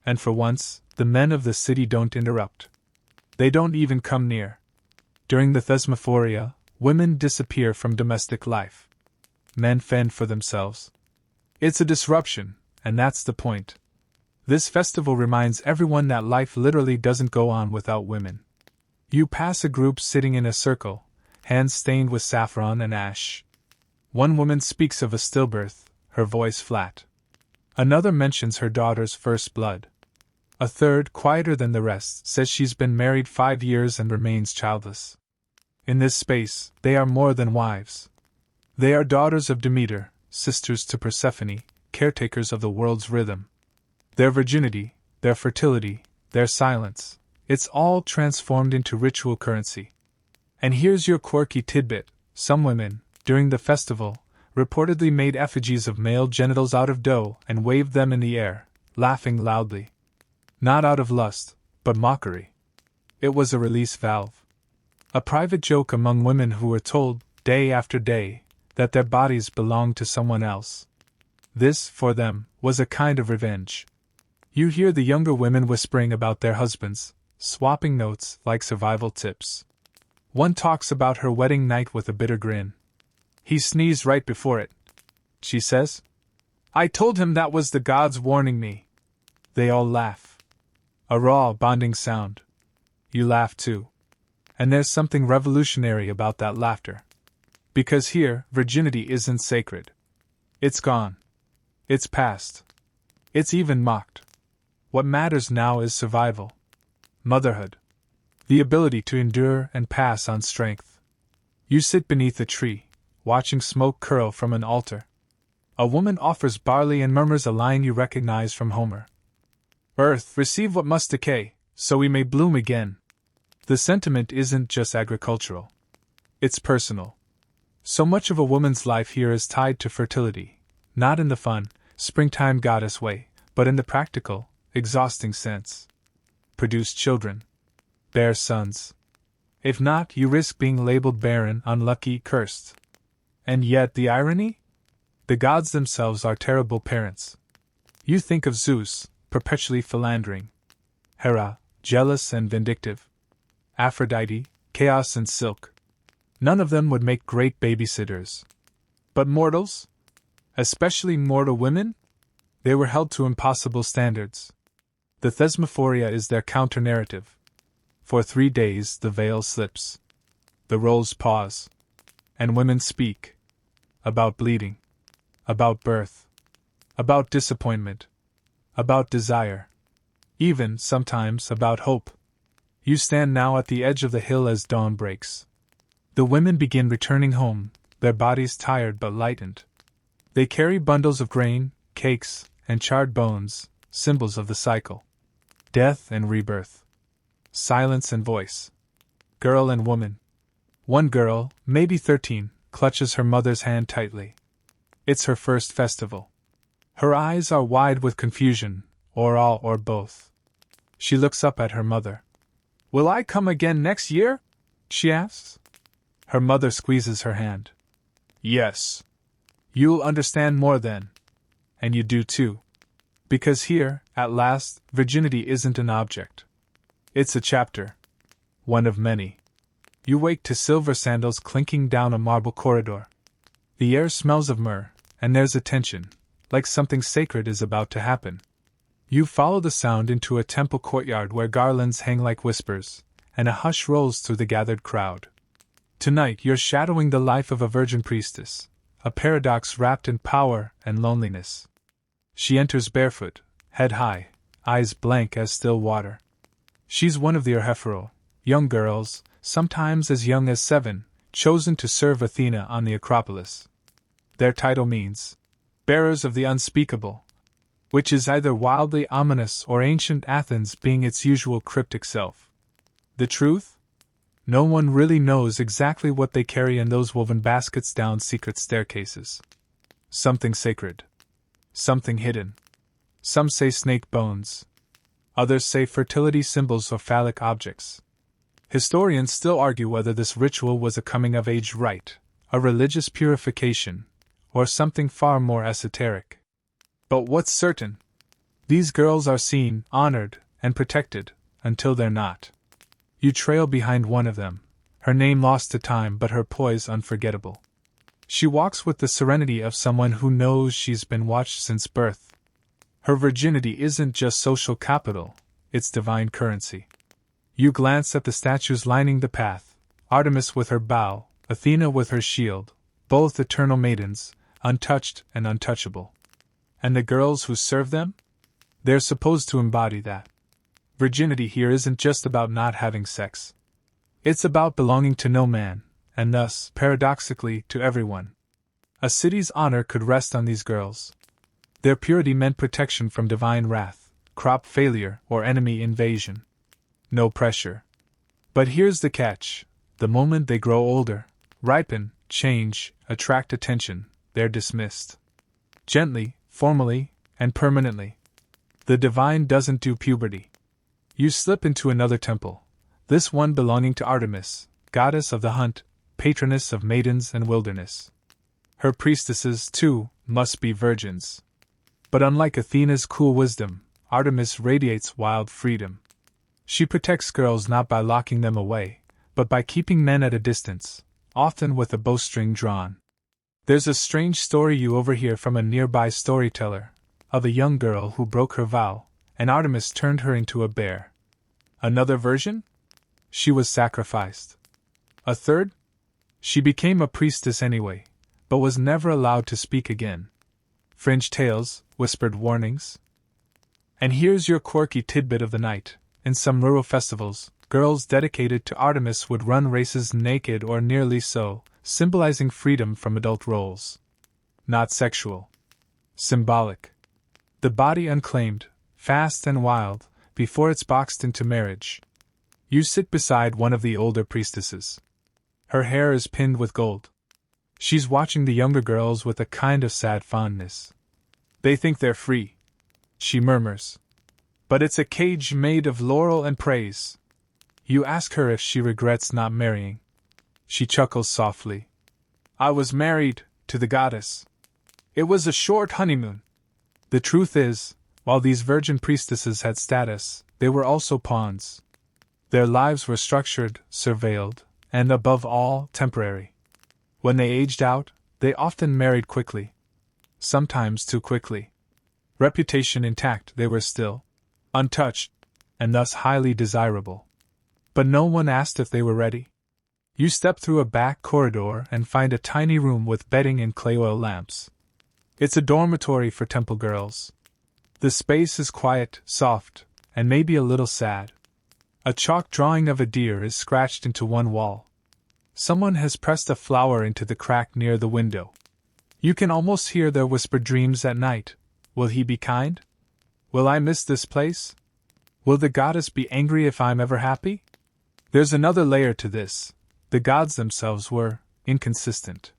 And for once, the men of the city don't interrupt. They don't even come near. During the thesmophoria, women disappear from domestic life. Men fend for themselves. It's a disruption, and that's the point. This festival reminds everyone that life literally doesn't go on without women. You pass a group sitting in a circle, hands stained with saffron and ash. One woman speaks of a stillbirth, her voice flat. Another mentions her daughter's first blood. A third, quieter than the rest, says she's been married 5 years and remains childless. In this space, they are more than wives. They are daughters of Demeter, sisters to Persephone, caretakers of the world's rhythm. Their virginity, their fertility, their silence, it's all transformed into ritual currency. And here's your quirky tidbit: some women, during the festival, reportedly made effigies of male genitals out of dough and waved them in the air, laughing loudly. Not out of lust, but mockery. It was a release valve. A private joke among women who were told, day after day, that their bodies belonged to someone else. This, for them, was a kind of revenge. You hear the younger women whispering about their husbands, swapping notes like survival tips. One talks about her wedding night with a bitter grin. He sneezed right before it, she says. I told him that was the gods warning me. They all laugh. A raw, bonding sound. You laugh too. And there's something revolutionary about that laughter. Because here, virginity isn't sacred. It's gone. It's past. It's even mocked. What matters now is survival. Motherhood. The ability to endure and pass on strength. You sit beneath a tree, watching smoke curl from an altar. A woman offers barley and murmurs a line you recognize from Homer. Earth, receive what must decay, so we may bloom again. The sentiment isn't just agricultural. It's personal. So much of a woman's life here is tied to fertility, not in the fun, springtime goddess way, but in the practical, exhausting sense. Produce children. Bear sons. If not, you risk being labeled barren, unlucky, cursed. And yet the irony? The gods themselves are terrible parents. You think of Zeus, perpetually philandering. Hera, jealous and vindictive. Aphrodite, chaos and silk. None of them would make great babysitters. But mortals? Especially mortal women? They were held to impossible standards. The thesmophoria is their counter-narrative. For 3 days the veil slips. The roles pause. And women speak. About bleeding. About birth. About disappointment. About desire. Even, sometimes, about hope. You stand now at the edge of the hill as dawn breaks. The women begin returning home, their bodies tired but lightened. They carry bundles of grain, cakes, and charred bones, symbols of the cycle. Death and rebirth. Silence and voice. Girl and woman. One girl, maybe 13, clutches her mother's hand tightly. It's her first festival. Her eyes are wide with confusion, or all or both. She looks up at her mother. Will I come again next year? She asks. Her mother squeezes her hand. Yes. You'll understand more then. And you do too. Because here, at last, virginity isn't an object. It's a chapter. One of many. You wake to silver sandals clinking down a marble corridor. The air smells of myrrh, and there's a tension, like something sacred is about to happen. You follow the sound into a temple courtyard where garlands hang like whispers, and a hush rolls through the gathered crowd. Tonight you're shadowing the life of a virgin priestess, a paradox wrapped in power and loneliness. She enters barefoot, head high, eyes blank as still water. She's one of the hetaerae, young girls, sometimes as young as 7, chosen to serve Athena on the Acropolis. Their title means, bearers of the unspeakable, which is either wildly ominous or ancient Athens being its usual cryptic self. The truth? No one really knows exactly what they carry in those woven baskets down secret staircases. Something sacred. Something hidden. Some say snake bones. Others say fertility symbols or phallic objects. Historians still argue whether this ritual was a coming-of-age rite, a religious purification, or something far more esoteric. But what's certain? These girls are seen, honored, and protected, until they're not. You trail behind one of them, her name lost to time but her poise unforgettable. She walks with the serenity of someone who knows she's been watched since birth. Her virginity isn't just social capital, it's divine currency. You glance at the statues lining the path, Artemis with her bow, Athena with her shield, both eternal maidens, untouched and untouchable. And the girls who serve them? They're supposed to embody that. Virginity here isn't just about not having sex. It's about belonging to no man, and thus, paradoxically, to everyone. A city's honor could rest on these girls. Their purity meant protection from divine wrath, crop failure, or enemy invasion. No pressure. But here's the catch. The moment they grow older, ripen, change, attract attention, they're dismissed. Gently, formally, and permanently. The divine doesn't do puberty. You slip into another temple, this one belonging to Artemis, goddess of the hunt, patroness of maidens and wilderness. Her priestesses, too, must be virgins. But unlike Athena's cool wisdom, Artemis radiates wild freedom. She protects girls not by locking them away, but by keeping men at a distance, often with a bowstring drawn. There's a strange story you overhear from a nearby storyteller, of a young girl who broke her vow, and Artemis turned her into a bear. Another version? She was sacrificed. A third? She became a priestess anyway, but was never allowed to speak again. Fringe tales, whispered warnings. And here's your quirky tidbit of the night. In some rural festivals, girls dedicated to Artemis would run races naked or nearly so, symbolizing freedom from adult roles. Not sexual. Symbolic. The body unclaimed, fast and wild, before it's boxed into marriage. You sit beside one of the older priestesses. Her hair is pinned with gold. She's watching the younger girls with a kind of sad fondness. They think they're free, she murmurs. But it's a cage made of laurel and praise. You ask her if she regrets not marrying. She chuckles softly. I was married to the goddess. It was a short honeymoon. The truth is, while these virgin priestesses had status, they were also pawns. Their lives were structured, surveilled, and above all, temporary. When they aged out, they often married quickly. Sometimes too quickly. Reputation intact, they were still untouched, and thus highly desirable. But no one asked if they were ready. You step through a back corridor and find a tiny room with bedding and clay oil lamps. It's a dormitory for temple girls. The space is quiet, soft, and maybe a little sad. A chalk drawing of a deer is scratched into one wall. Someone has pressed a flower into the crack near the window. You can almost hear their whispered dreams at night. Will he be kind? Will I miss this place? Will the goddess be angry if I'm ever happy? There's another layer to this. The gods themselves were inconsistent.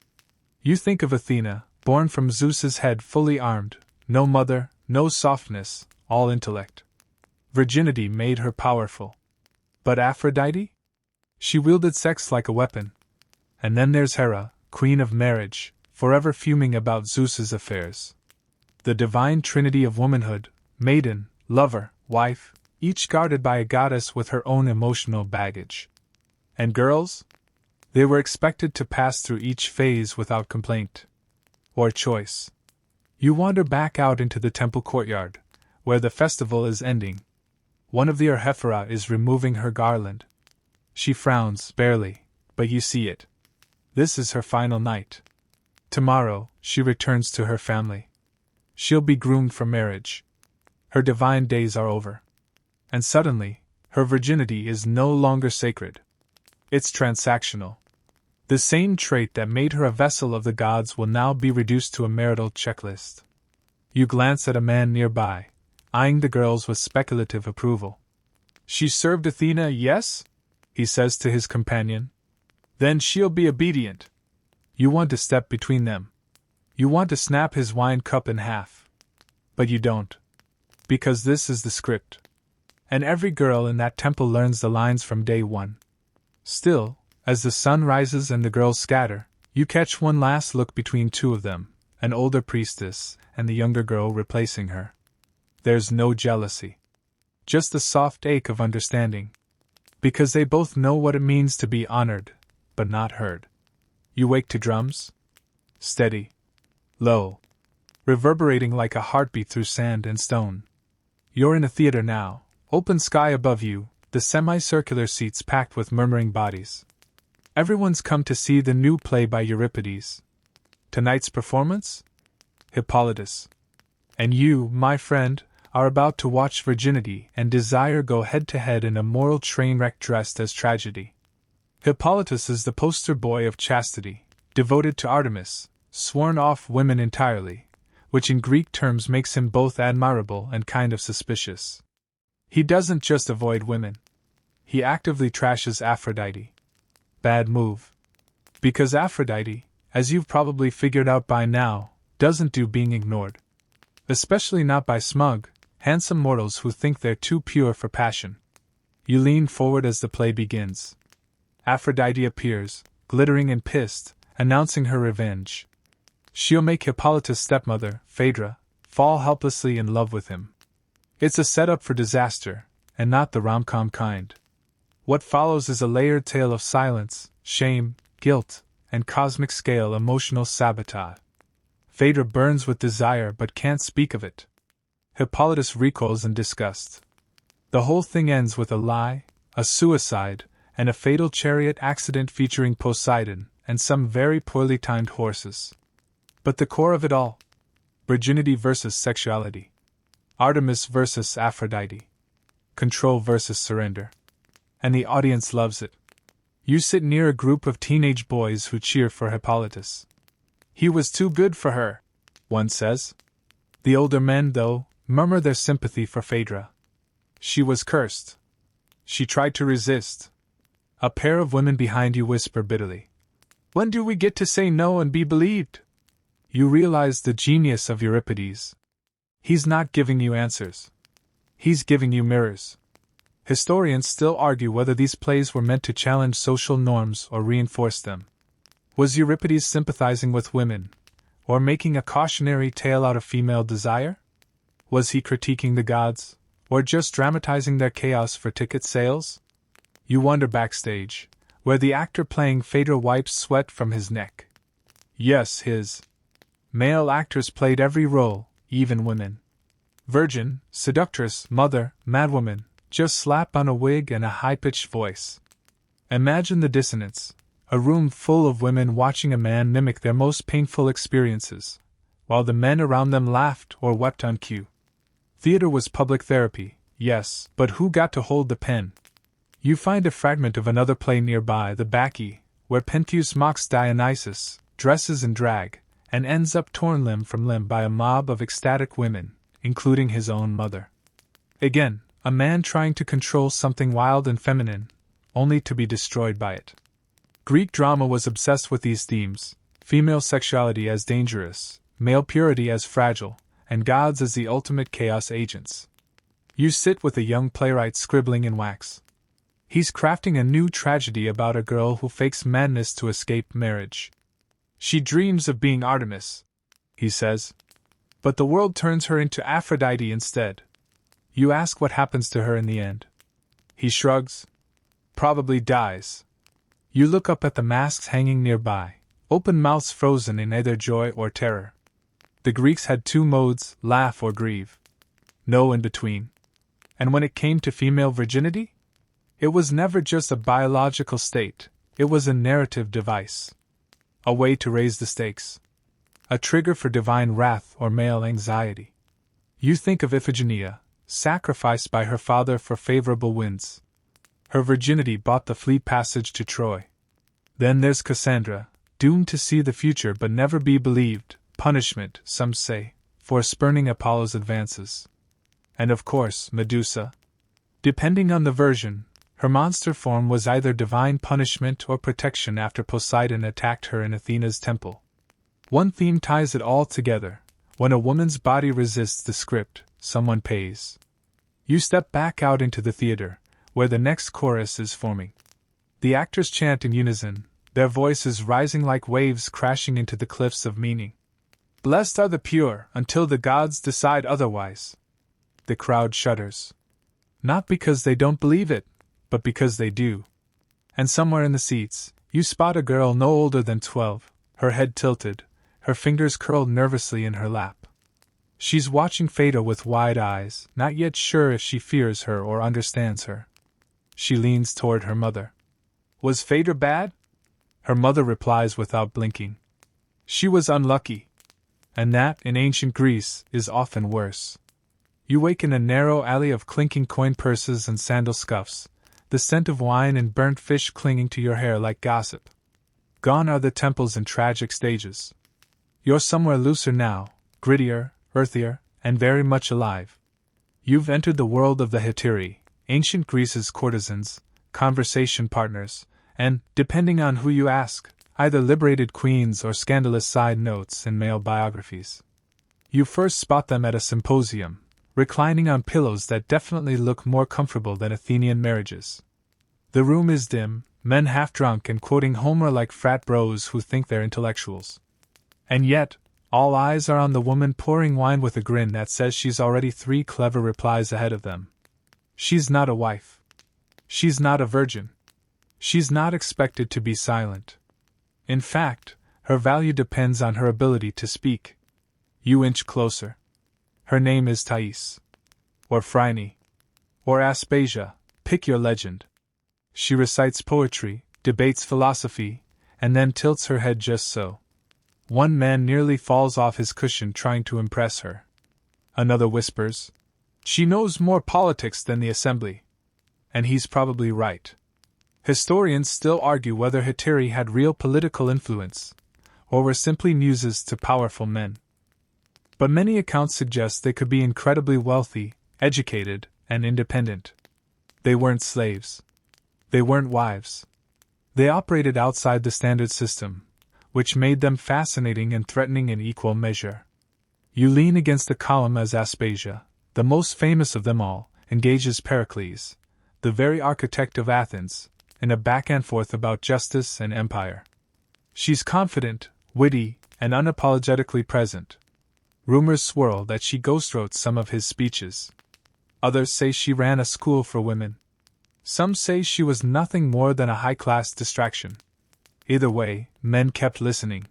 You think of Athena, born from Zeus's head fully armed, no mother, no softness, all intellect. Virginity made her powerful. But Aphrodite? She wielded sex like a weapon. And then there's Hera, queen of marriage, forever fuming about Zeus's affairs. The divine trinity of womanhood, maiden, lover, wife, each guarded by a goddess with her own emotional baggage. And girls? They were expected to pass through each phase without complaint. Or choice. You wander back out into the temple courtyard, where the festival is ending. One of the hetaerae is removing her garland. She frowns, barely, but you see it. This is her final night. Tomorrow, she returns to her family. She'll be groomed for marriage. Her divine days are over. And suddenly, her virginity is no longer sacred. It's transactional. The same trait that made her a vessel of the gods will now be reduced to a marital checklist. You glance at a man nearby, eyeing the girls with speculative approval. She served Athena, yes? He says to his companion. Then she'll be obedient. You want to step between them. You want to snap his wine cup in half. But you don't. Because this is the script. And every girl in that temple learns the lines from day one. Still, as the sun rises and the girls scatter, you catch one last look between two of them, an older priestess and the younger girl replacing her. There's no jealousy. Just the soft ache of understanding. Because they both know what it means to be honored, but not heard. You wake to drums? Steady. Low. Reverberating like a heartbeat through sand and stone. You're in a theater now, open sky above you, the semicircular seats packed with murmuring bodies. Everyone's come to see the new play by Euripides. Tonight's performance? Hippolytus. And you, my friend, are about to watch virginity and desire go head-to-head in a moral train wreck dressed as tragedy. Hippolytus is the poster boy of chastity, devoted to Artemis, sworn off women entirely, which in Greek terms makes him both admirable and kind of suspicious. He doesn't just avoid women. He actively trashes Aphrodite. Bad move. Because Aphrodite, as you've probably figured out by now, doesn't do being ignored. Especially not by smug, handsome mortals who think they're too pure for passion. You lean forward as the play begins. Aphrodite appears, glittering and pissed, announcing her revenge. She'll make Hippolytus' stepmother, Phaedra, fall helplessly in love with him. It's a setup for disaster, and not the rom-com kind. What follows is a layered tale of silence, shame, guilt, and cosmic-scale emotional sabotage. Phaedra burns with desire but can't speak of it. Hippolytus recoils in disgust. The whole thing ends with a lie, a suicide, and a fatal chariot accident featuring Poseidon and some very poorly timed horses. But the core of it all? Virginity versus sexuality. Artemis versus Aphrodite. Control versus surrender. And the audience loves it. You sit near a group of teenage boys who cheer for Hippolytus. He was too good for her, one says. The older men, though, murmur their sympathy for Phaedra. She was cursed. She tried to resist. A pair of women behind you whisper bitterly. When do we get to say no and be believed? You realize the genius of Euripides. He's not giving you answers. He's giving you mirrors. Historians still argue whether these plays were meant to challenge social norms or reinforce them. Was Euripides sympathizing with women, or making a cautionary tale out of female desire? Was he critiquing the gods, or just dramatizing their chaos for ticket sales? You wander backstage, where the actor playing Phaedra wipes sweat from his neck. Yes, his male actors played every role, even women. Virgin, seductress, mother, madwoman, just slap on a wig and a high-pitched voice. Imagine the dissonance, a room full of women watching a man mimic their most painful experiences, while the men around them laughed or wept on cue. Theater was public therapy, yes, but who got to hold the pen? You find a fragment of another play nearby, the Bacchae, where Pentheus mocks Dionysus, dresses in drag, and ends up torn limb from limb by a mob of ecstatic women, including his own mother. Again, a man trying to control something wild and feminine, only to be destroyed by it. Greek drama was obsessed with these themes, female sexuality as dangerous, male purity as fragile, and gods as the ultimate chaos agents. You sit with a young playwright scribbling in wax. He's crafting a new tragedy about a girl who fakes madness to escape marriage. She dreams of being Artemis, he says. But the world turns her into Aphrodite instead. You ask what happens to her in the end. He shrugs. Probably dies. You look up at the masks hanging nearby, open mouths frozen in either joy or terror. The Greeks had two modes, laugh or grieve. No in between. And when it came to female virginity? It was never just a biological state, it was a narrative device. A way to raise the stakes. A trigger for divine wrath or male anxiety. You think of Iphigenia, sacrificed by her father for favorable winds. Her virginity bought the fleet passage to Troy. Then there's Cassandra, doomed to see the future but never be believed, punishment, some say, for spurning Apollo's advances. And of course, Medusa. Depending on the version, her monster form was either divine punishment or protection after Poseidon attacked her in Athena's temple. One theme ties it all together. When a woman's body resists the script, someone pays. You step back out into the theater, where the next chorus is forming. The actors chant in unison, their voices rising like waves crashing into the cliffs of meaning. Blessed are the pure, until the gods decide otherwise. The crowd shudders. Not because they don't believe it, but because they do. And somewhere in the seats, you spot a girl no older than 12, her head tilted, her fingers curled nervously in her lap. She's watching Phaedra with wide eyes, not yet sure if she fears her or understands her. She leans toward her mother. Was Phaedra bad? Her mother replies without blinking. She was unlucky. And that, in ancient Greece, is often worse. You wake in a narrow alley of clinking coin purses and sandal scuffs, the scent of wine and burnt fish clinging to your hair like gossip. Gone are the temples and tragic stages. You're somewhere looser now, grittier, earthier, and very much alive. You've entered the world of the hetaerae, ancient Greece's courtesans, conversation partners, and, depending on who you ask, either liberated queens or scandalous side notes in male biographies. You first spot them at a symposium, reclining on pillows that definitely look more comfortable than Athenian marriages. The room is dim, men half drunk and quoting Homer like frat bros who think they're intellectuals. And yet, all eyes are on the woman pouring wine with a grin that says she's already 3 clever replies ahead of them. She's not a wife. She's not a virgin. She's not expected to be silent. In fact, her value depends on her ability to speak. You inch closer. Her name is Thais. Or Phryne. Or Aspasia, pick your legend. She recites poetry, debates philosophy, and then tilts her head just so. One man nearly falls off his cushion trying to impress her. Another whispers, "She knows more politics than the assembly." And he's probably right. Historians still argue whether hetaerae had real political influence, or were simply muses to powerful men. But many accounts suggest they could be incredibly wealthy, educated, and independent. They weren't slaves. They weren't wives. They operated outside the standard system, which made them fascinating and threatening in equal measure. You lean against a column as Aspasia, the most famous of them all, engages Pericles, the very architect of Athens, in a back and forth about justice and empire. She's confident, witty, and unapologetically present. Rumors swirl that she ghostwrote some of his speeches. Others say she ran a school for women. Some say she was nothing more than a high-class distraction. Either way, men kept listening.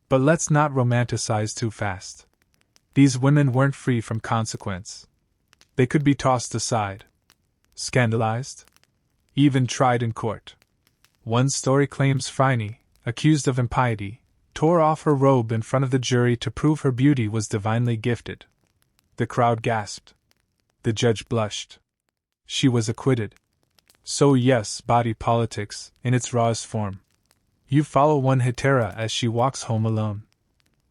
But let's not romanticize too fast. These women weren't free from consequence. They could be tossed aside, scandalized, even tried in court. One story claims Phryne, accused of impiety, tore off her robe in front of the jury to prove her beauty was divinely gifted. The crowd gasped. The judge blushed. She was acquitted. So yes, body politics, in its rawest form. You follow one hetaerae as she walks home alone.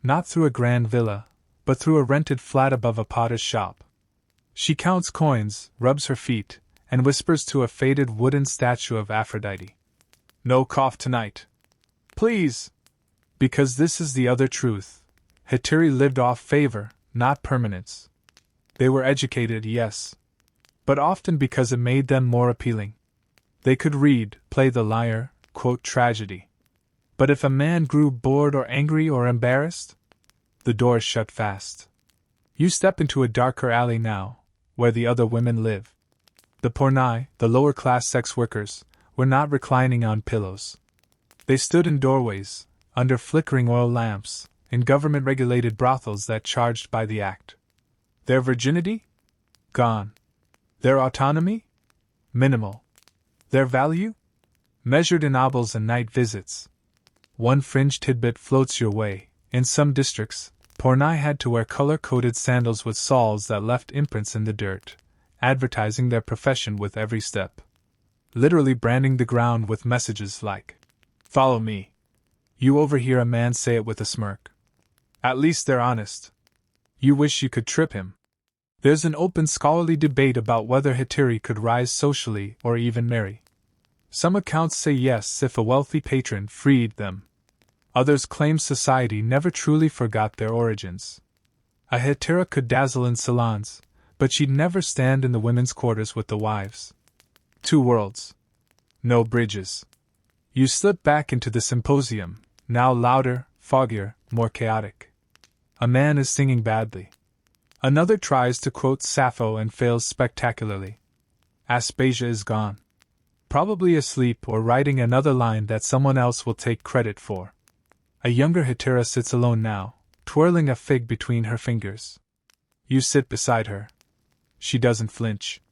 Not through a grand villa, but through a rented flat above a potter's shop. She counts coins, rubs her feet, and whispers to a faded wooden statue of Aphrodite. "No cough tonight. Please!" Because this is the other truth. Hetaerae lived off favor, not permanence. They were educated, yes, but often because it made them more appealing. They could read, play the lyre, quote tragedy. But if a man grew bored or angry or embarrassed, the doors shut fast. You step into a darker alley now, where the other women live. The pornai, the lower-class sex workers, were not reclining on pillows. They stood in doorways, under flickering oil lamps, in government-regulated brothels that charged by the act. Their virginity? Gone. Their autonomy? Minimal. Their value? Measured in obols and night visits. One fringe tidbit floats your way. In some districts, pornai had to wear color-coded sandals with soles that left imprints in the dirt, advertising their profession with every step. Literally branding the ground with messages like, "Follow me." You overhear a man say it with a smirk. At least they're honest. You wish you could trip him. There's an open scholarly debate about whether hetaerae could rise socially or even marry. Some accounts say yes if a wealthy patron freed them. Others claim society never truly forgot their origins. A hetaera could dazzle in salons, but she'd never stand in the women's quarters with the wives. Two worlds. No bridges. You slip back into the symposium, now louder, foggier, more chaotic. A man is singing badly. Another tries to quote Sappho and fails spectacularly. Aspasia is gone. Probably asleep or writing another line that someone else will take credit for. A younger hetaerae sits alone now, twirling a fig between her fingers. You sit beside her. She doesn't flinch.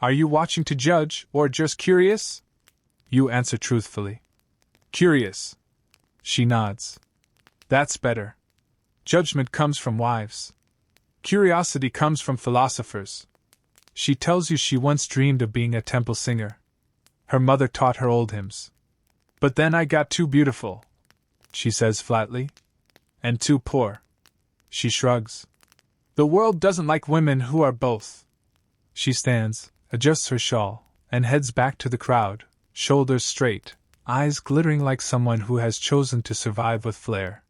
Are you watching to judge, or just curious? You answer truthfully. Curious. She nods. That's better. Judgment comes from wives. Curiosity comes from philosophers. She tells you she once dreamed of being a temple singer. Her mother taught her old hymns. But then I got too beautiful, she says flatly. And too poor. She shrugs. The world doesn't like women who are both. She stands, adjusts her shawl, and heads back to the crowd, shoulders straight, eyes glittering like someone who has chosen to survive with flair.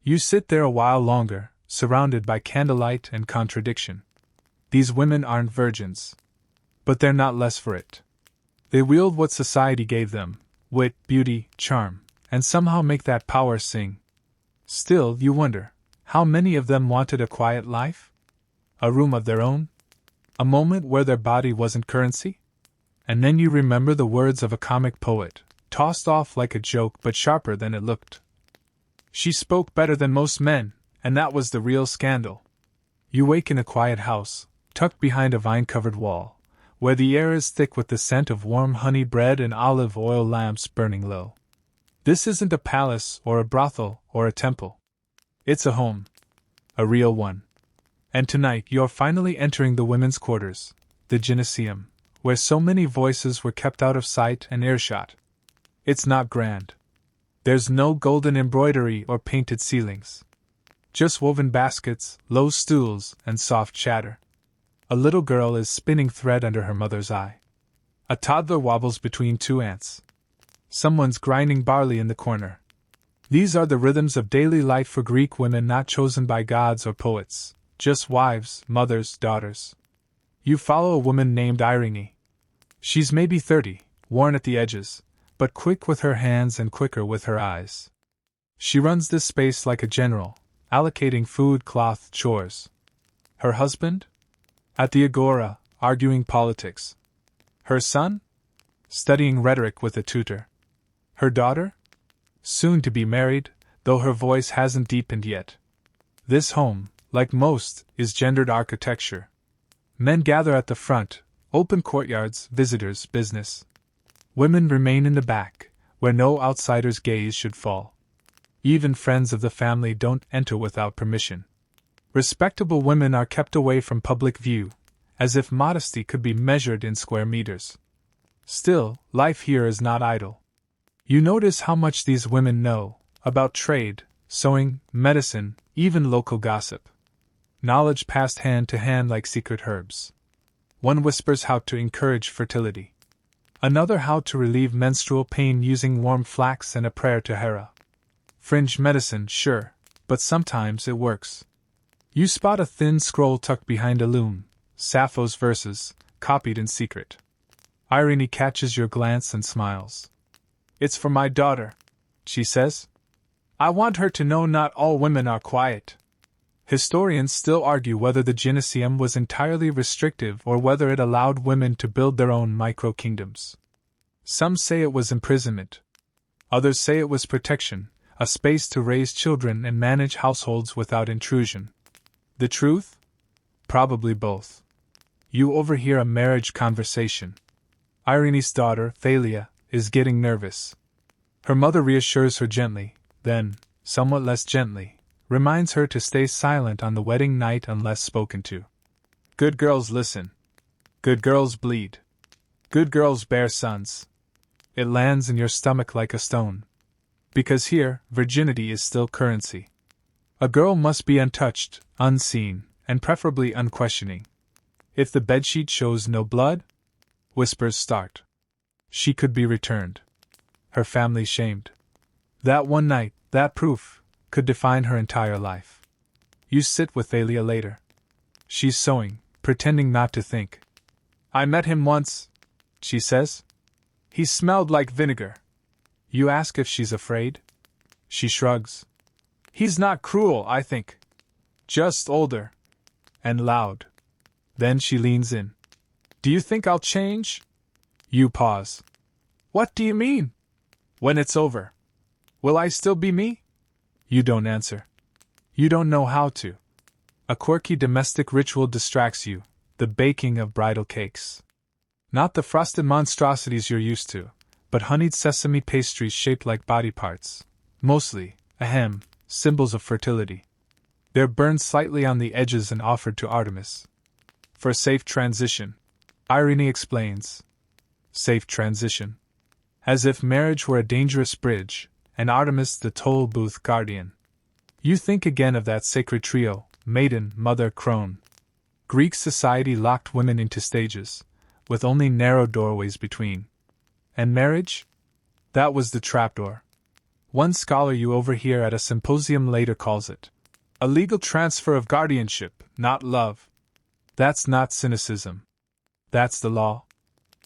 You sit there a while longer, surrounded by candlelight and contradiction. These women aren't virgins. But they're not less for it. They wield what society gave them, wit, beauty, charm, and somehow make that power sing. Still, you wonder, how many of them wanted a quiet life? A room of their own? A moment where their body wasn't currency? And then you remember the words of a comic poet, tossed off like a joke but sharper than it looked. She spoke better than most men, and that was the real scandal. You wake in a quiet house, tucked behind a vine-covered wall, where the air is thick with the scent of warm honey bread and olive oil lamps burning low. This isn't a palace or a brothel or a temple. It's a home. A real one. And tonight you're finally entering the women's quarters, the gymnasium, where so many voices were kept out of sight and earshot. It's not grand. There's no golden embroidery or painted ceilings. Just woven baskets, low stools, and soft chatter. A little girl is spinning thread under her mother's eye. A toddler wobbles between two ants. Someone's grinding barley in the corner. These are the rhythms of daily life for Greek women not chosen by gods or poets, just wives, mothers, daughters. You follow a woman named Eerie. She's maybe 30, worn at the edges, but quick with her hands and quicker with her eyes. She runs this space like a general, allocating food, cloth, chores. Her husband? At the agora, arguing politics. Her son? Studying rhetoric with a tutor. Her daughter? Soon to be married, though her voice hasn't deepened yet. This home, like most, is gendered architecture. Men gather at the front, open courtyards, visitors, business. Women remain in the back, where no outsider's gaze should fall. Even friends of the family don't enter without permission. Respectable women are kept away from public view, as if modesty could be measured in square meters. Still, life here is not idle. You notice how much these women know about trade, sewing, medicine, even local gossip. Knowledge passed hand to hand like secret herbs. One whispers how to encourage fertility. Another how to relieve menstrual pain using warm flax and a prayer to Hera. Fringe medicine, sure, but sometimes it works. You spot a thin scroll tucked behind a loom, Sappho's verses, copied in secret. Eerie catches your glance and smiles. It's for my daughter, she says. I want her to know not all women are quiet. Historians still argue whether the gymnasium was entirely restrictive or whether it allowed women to build their own micro-kingdoms. Some say it was imprisonment. Others say it was protection, a space to raise children and manage households without intrusion. The truth? Probably both. You overhear a marriage conversation. Irene's daughter, Thalia, is getting nervous. Her mother reassures her gently, then, somewhat less gently, reminds her to stay silent on the wedding night unless spoken to. Good girls listen. Good girls bleed. Good girls bear sons. It lands in your stomach like a stone. Because here, virginity is still currency. A girl must be untouched, unseen, and preferably unquestioning. If the bedsheet shows no blood, whispers start. She could be returned. Her family shamed. That one night, that proof, could define her entire life. You sit with Thalia later. She's sewing, pretending not to think. I met him once, she says. He smelled like vinegar. You ask if she's afraid? She shrugs. He's not cruel, I think. Just older. And loud. Then she leans in. Do you think I'll change? You pause. What do you mean? When it's over. Will I still be me? You don't answer. You don't know how to. A quirky domestic ritual distracts you, the baking of bridal cakes. Not the frosted monstrosities you're used to, but honeyed sesame pastries shaped like body parts. Mostly, symbols of fertility. They're burned slightly on the edges and offered to Artemis. For safe transition, Irene explains. Safe transition. As if marriage were a dangerous bridge, and Artemis the toll booth guardian. You think again of that sacred trio, maiden, mother, crone. Greek society locked women into stages, with only narrow doorways between. And marriage? That was the trapdoor. One scholar you overhear at a symposium later calls it a legal transfer of guardianship, not love. That's not cynicism. That's the law.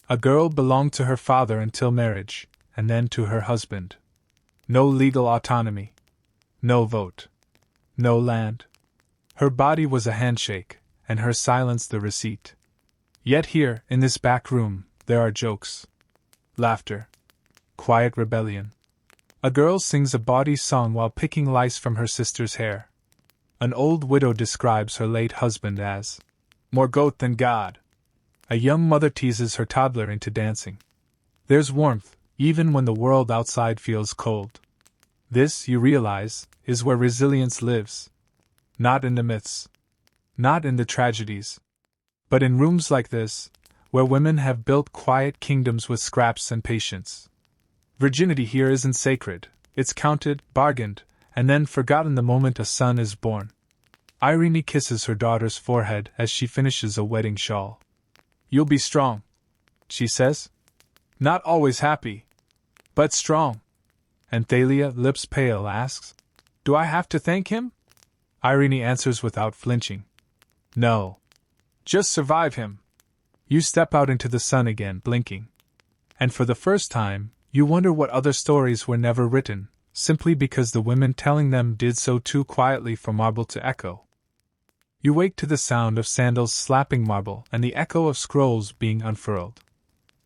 A girl belonged to her father until marriage, and then to her husband. No legal autonomy. No vote. No land. Her body was a handshake, and her silence the receipt. Yet here, in this back room, there are jokes. Laughter. Quiet rebellion. A girl sings a bawdy song while picking lice from her sister's hair. An old widow describes her late husband as more goat than God. A young mother teases her toddler into dancing. There's warmth, even when the world outside feels cold. This, you realize, is where resilience lives. Not in the myths. Not in the tragedies. But in rooms like this, where women have built quiet kingdoms with scraps and patience. Virginity here isn't sacred, it's counted, bargained, and then forgotten the moment a son is born. Irene kisses her daughter's forehead as she finishes a wedding shawl. You'll be strong, she says. Not always happy, but strong. And Thalia, lips pale, asks, Do I have to thank him? Irene answers without flinching. No. Just survive him. You step out into the sun again, blinking. And for the first time, you wonder what other stories were never written, simply because the women telling them did so too quietly for marble to echo. You wake to the sound of sandals slapping marble and the echo of scrolls being unfurled.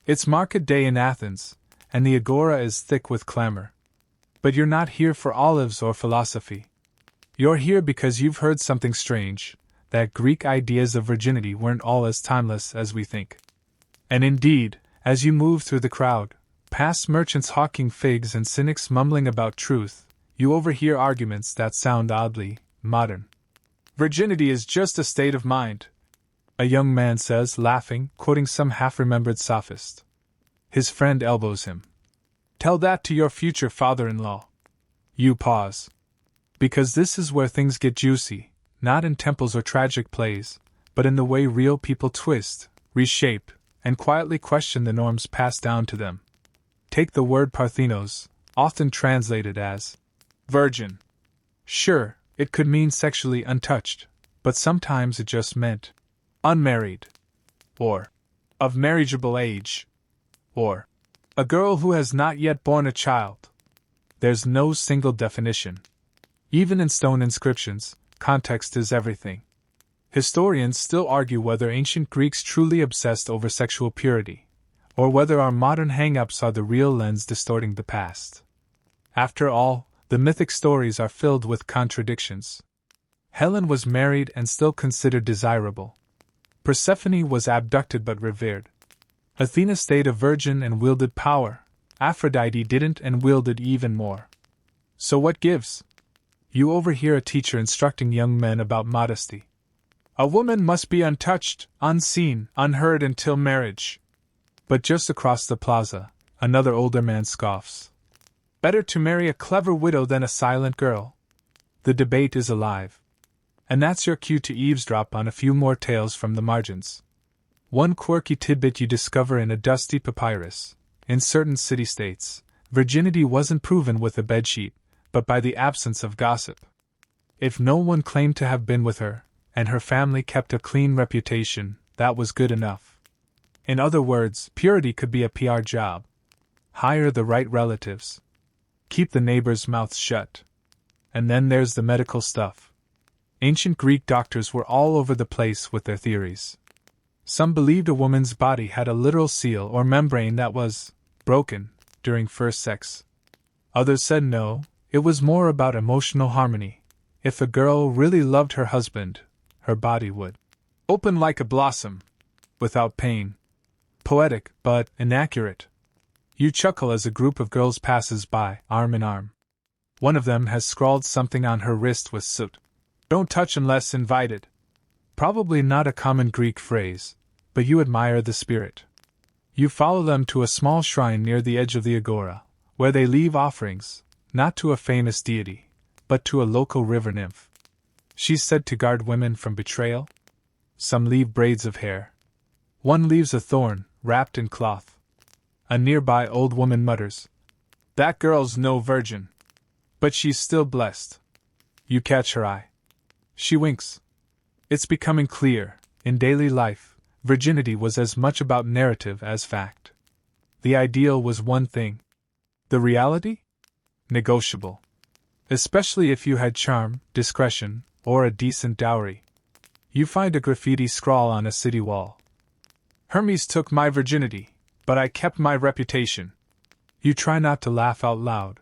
It's market day in Athens, and the agora is thick with clamor. But you're not here for olives or philosophy. You're here because you've heard something strange, that Greek ideas of virginity weren't all as timeless as we think. And indeed, as you move through the crowd, past merchants hawking figs and cynics mumbling about truth, you overhear arguments that sound oddly modern. Virginity is just a state of mind, a young man says, laughing, quoting some half-remembered sophist. His friend elbows him. Tell that to your future father-in-law. You pause. Because this is where things get juicy, not in temples or tragic plays, but in the way real people twist, reshape, and quietly question the norms passed down to them. Take the word Parthenos, often translated as virgin. Sure, it could mean sexually untouched, but sometimes it just meant unmarried, or of marriageable age, or a girl who has not yet borne a child. There's no single definition. Even in stone inscriptions, context is everything. Historians still argue whether ancient Greeks truly obsessed over sexual purity, or whether our modern hang-ups are the real lens distorting the past. After all, the mythic stories are filled with contradictions. Helen was married and still considered desirable. Persephone was abducted but revered. Athena stayed a virgin and wielded power. Aphrodite didn't and wielded even more. So what gives? You overhear a teacher instructing young men about modesty. A woman must be untouched, unseen, unheard until marriage. But just across the plaza, another older man scoffs. Better to marry a clever widow than a silent girl. The debate is alive. And that's your cue to eavesdrop on a few more tales from the margins. One quirky tidbit you discover in a dusty papyrus. In certain city-states, virginity wasn't proven with a bedsheet, but by the absence of gossip. If no one claimed to have been with her, and her family kept a clean reputation. That was good enough. In other words, purity could be a PR job. Hire the right relatives. Keep the neighbors' mouths shut. And then there's the medical stuff. Ancient Greek doctors were all over the place with their theories. Some believed a woman's body had a literal seal or membrane that was broken during first sex. Others said no, it was more about emotional harmony. If a girl really loved her husband, her body would open like a blossom, without pain. Poetic, but inaccurate. You chuckle as a group of girls passes by, arm in arm. One of them has scrawled something on her wrist with soot. Don't touch unless invited. Probably not a common Greek phrase, but you admire the spirit. You follow them to a small shrine near the edge of the agora, where they leave offerings, not to a famous deity, but to a local river nymph. She's said to guard women from betrayal. Some leave braids of hair. One leaves a thorn, wrapped in cloth. A nearby old woman mutters, "That girl's no virgin. But she's still blessed." You catch her eye. She winks. It's becoming clear, in daily life, virginity was as much about narrative as fact. The ideal was one thing. The reality? Negotiable. Especially if you had charm, discretion, or a decent dowry. You find a graffiti scrawl on a city wall. Hermes took my virginity, but I kept my reputation. You try not to laugh out loud.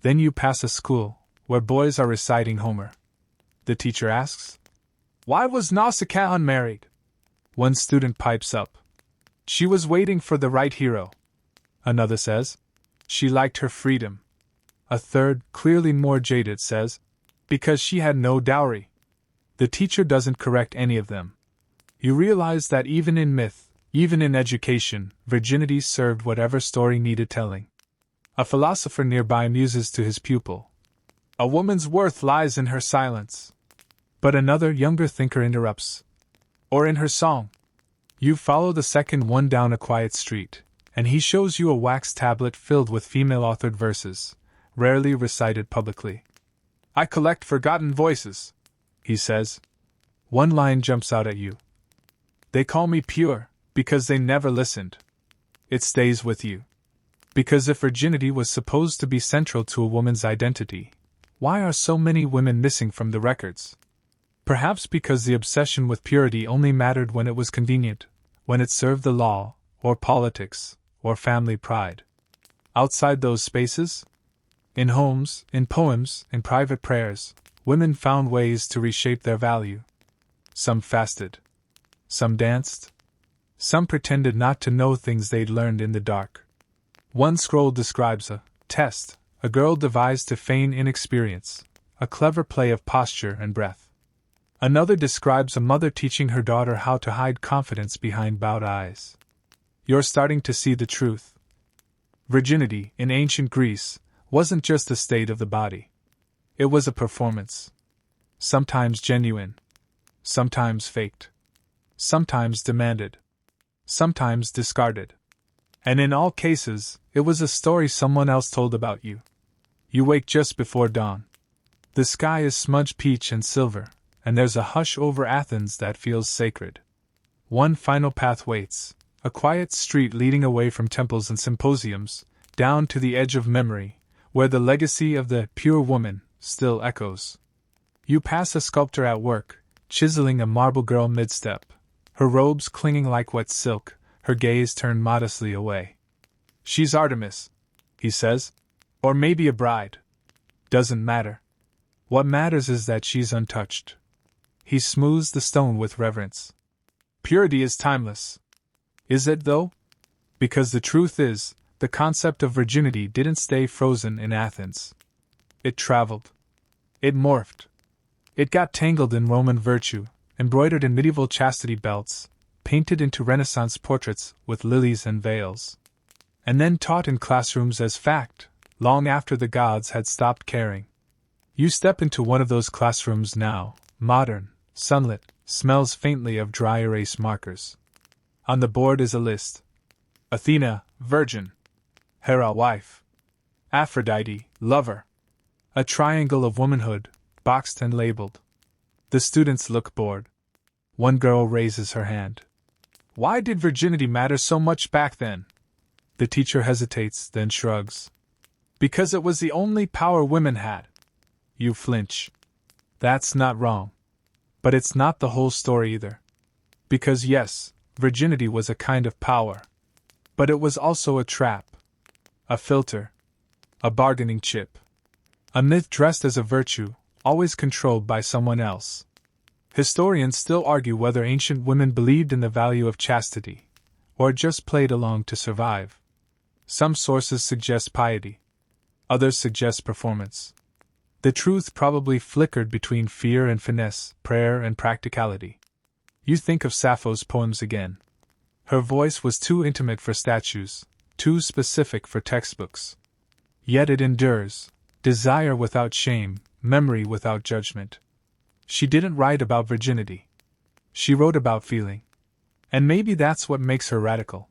Then you pass a school, where boys are reciting Homer. The teacher asks, "Why was Nausicaa unmarried?" One student pipes up, "She was waiting for the right hero." Another says, "She liked her freedom." A third, clearly more jaded, says, "Because she had no dowry." The teacher doesn't correct any of them. You realize that even in myth, even in education, virginity served whatever story needed telling. A philosopher nearby muses to his pupil, "A woman's worth lies in her silence." But another, younger thinker interrupts, "Or in her song." You follow the second one down a quiet street, and he shows you a wax tablet filled with female-authored verses, rarely recited publicly. "I collect forgotten voices," he says. One line jumps out at you. "They call me pure, because they never listened." It stays with you. Because if virginity was supposed to be central to a woman's identity, why are so many women missing from the records? Perhaps because the obsession with purity only mattered when it was convenient, when it served the law, or politics, or family pride. Outside those spaces? In homes, in poems, in private prayers, women found ways to reshape their value. Some fasted. Some danced. Some pretended not to know things they'd learned in the dark. One scroll describes a test a girl devised to feign inexperience, a clever play of posture and breath. Another describes a mother teaching her daughter how to hide confidence behind bowed eyes. You're starting to see the truth. Virginity, in ancient Greece, wasn't just a state of the body. It was a performance. Sometimes genuine. Sometimes faked. Sometimes demanded. Sometimes discarded. And in all cases, it was a story someone else told about you. You wake just before dawn. The sky is smudged peach and silver, and there's a hush over Athens that feels sacred. One final path waits, a quiet street leading away from temples and symposiums, down to the edge of memory, where the legacy of the pure woman still echoes. You pass a sculptor at work, chiseling a marble girl mid-step, her robes clinging like wet silk, her gaze turned modestly away. "She's Artemis," he says. "Or maybe a bride. Doesn't matter. What matters is that she's untouched." He smooths the stone with reverence. Purity is timeless. Is it, though? Because the truth is, the concept of virginity didn't stay frozen in Athens. It traveled. It morphed. It got tangled in Roman virtue, embroidered in medieval chastity belts, painted into Renaissance portraits with lilies and veils, and then taught in classrooms as fact, long after the gods had stopped caring. You step into one of those classrooms now, modern, sunlit, smells faintly of dry erase markers. On the board is a list. Athena, virgin. Hera, wife. Aphrodite, lover. A triangle of womanhood, boxed and labeled. The students look bored. One girl raises her hand. Why did virginity matter so much back then? The teacher hesitates, then shrugs. Because it was the only power women had. You flinch. That's not wrong. But it's not the whole story either. Because yes, virginity was a kind of power. But it was also a trap. A filter. A bargaining chip. A myth dressed as a virtue, always controlled by someone else. Historians still argue whether ancient women believed in the value of chastity, or just played along to survive. Some sources suggest piety. Others suggest performance. The truth probably flickered between fear and finesse, prayer and practicality. You think of Sappho's poems again. Her voice was too intimate for statues, too specific for textbooks. Yet it endures, desire without shame, memory without judgment. She didn't write about virginity. She wrote about feeling. And maybe that's what makes her radical.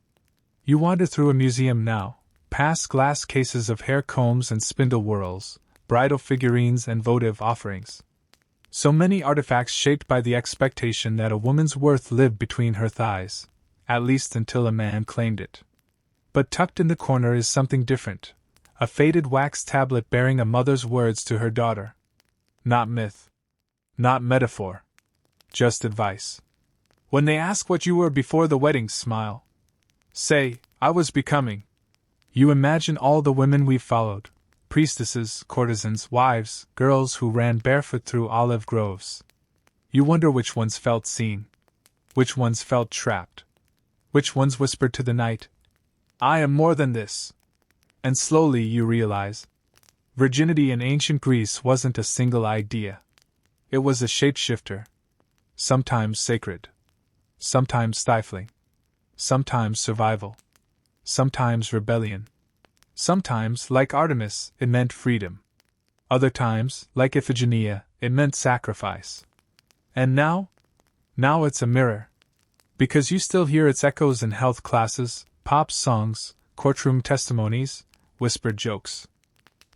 You wander through a museum now, past glass cases of hair combs and spindle whorls, bridal figurines and votive offerings. So many artifacts shaped by the expectation that a woman's worth lived between her thighs, at least until a man claimed it. But tucked in the corner is something different, a faded wax tablet bearing a mother's words to her daughter. Not myth. Not metaphor. Just advice. When they ask what you were before the wedding, smile. Say, I was becoming. You imagine all the women we've followed. Priestesses, courtesans, wives, girls who ran barefoot through olive groves. You wonder which ones felt seen. Which ones felt trapped. Which ones whispered to the night, I am more than this. And slowly you realize, virginity in ancient Greece wasn't a single idea. It was a shapeshifter. Sometimes sacred. Sometimes stifling. Sometimes survival. Sometimes rebellion. Sometimes, like Artemis, it meant freedom. Other times, like Iphigenia, it meant sacrifice. And now? Now it's a mirror. Because you still hear its echoes in health classes, pop songs, courtroom testimonies, whispered jokes.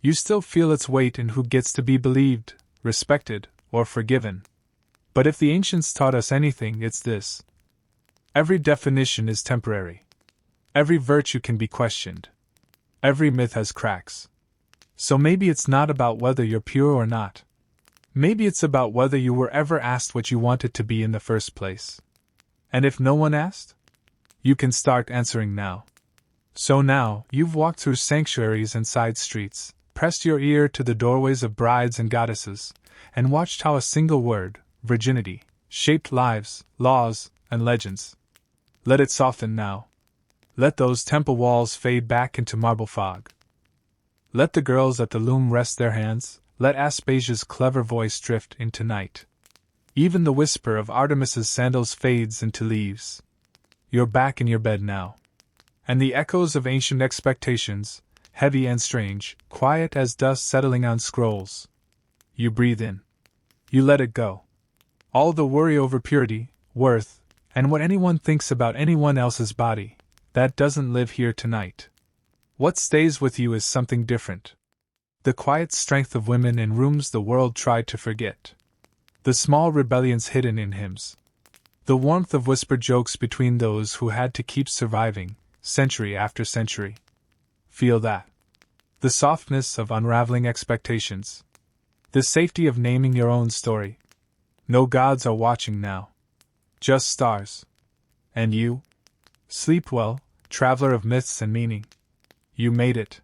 You still feel its weight in who gets to be believed, respected, or forgiven. But if the ancients taught us anything, it's this. Every definition is temporary. Every virtue can be questioned. Every myth has cracks. So maybe it's not about whether you're pure or not. Maybe it's about whether you were ever asked what you wanted to be in the first place. And if no one asked? You can start answering now. So now, you've walked through sanctuaries and side streets, pressed your ear to the doorways of brides and goddesses, and watched how a single word, virginity, shaped lives, laws, and legends. Let it soften now. Let those temple walls fade back into marble fog. Let the girls at the loom rest their hands, let Aspasia's clever voice drift into night. Even the whisper of Artemis's sandals fades into leaves. You're back in your bed now. And the echoes of ancient expectations, heavy and strange, quiet as dust settling on scrolls. You breathe in. You let it go. All the worry over purity, worth, and what anyone thinks about anyone else's body, that doesn't live here tonight. What stays with you is something different. The quiet strength of women in rooms the world tried to forget. The small rebellions hidden in hymns. The warmth of whispered jokes between those who had to keep surviving, century after century. Feel that. The softness of unraveling expectations. The safety of naming your own story. No gods are watching now. Just stars. And you? Sleep well, traveler of myths and meaning. You made it.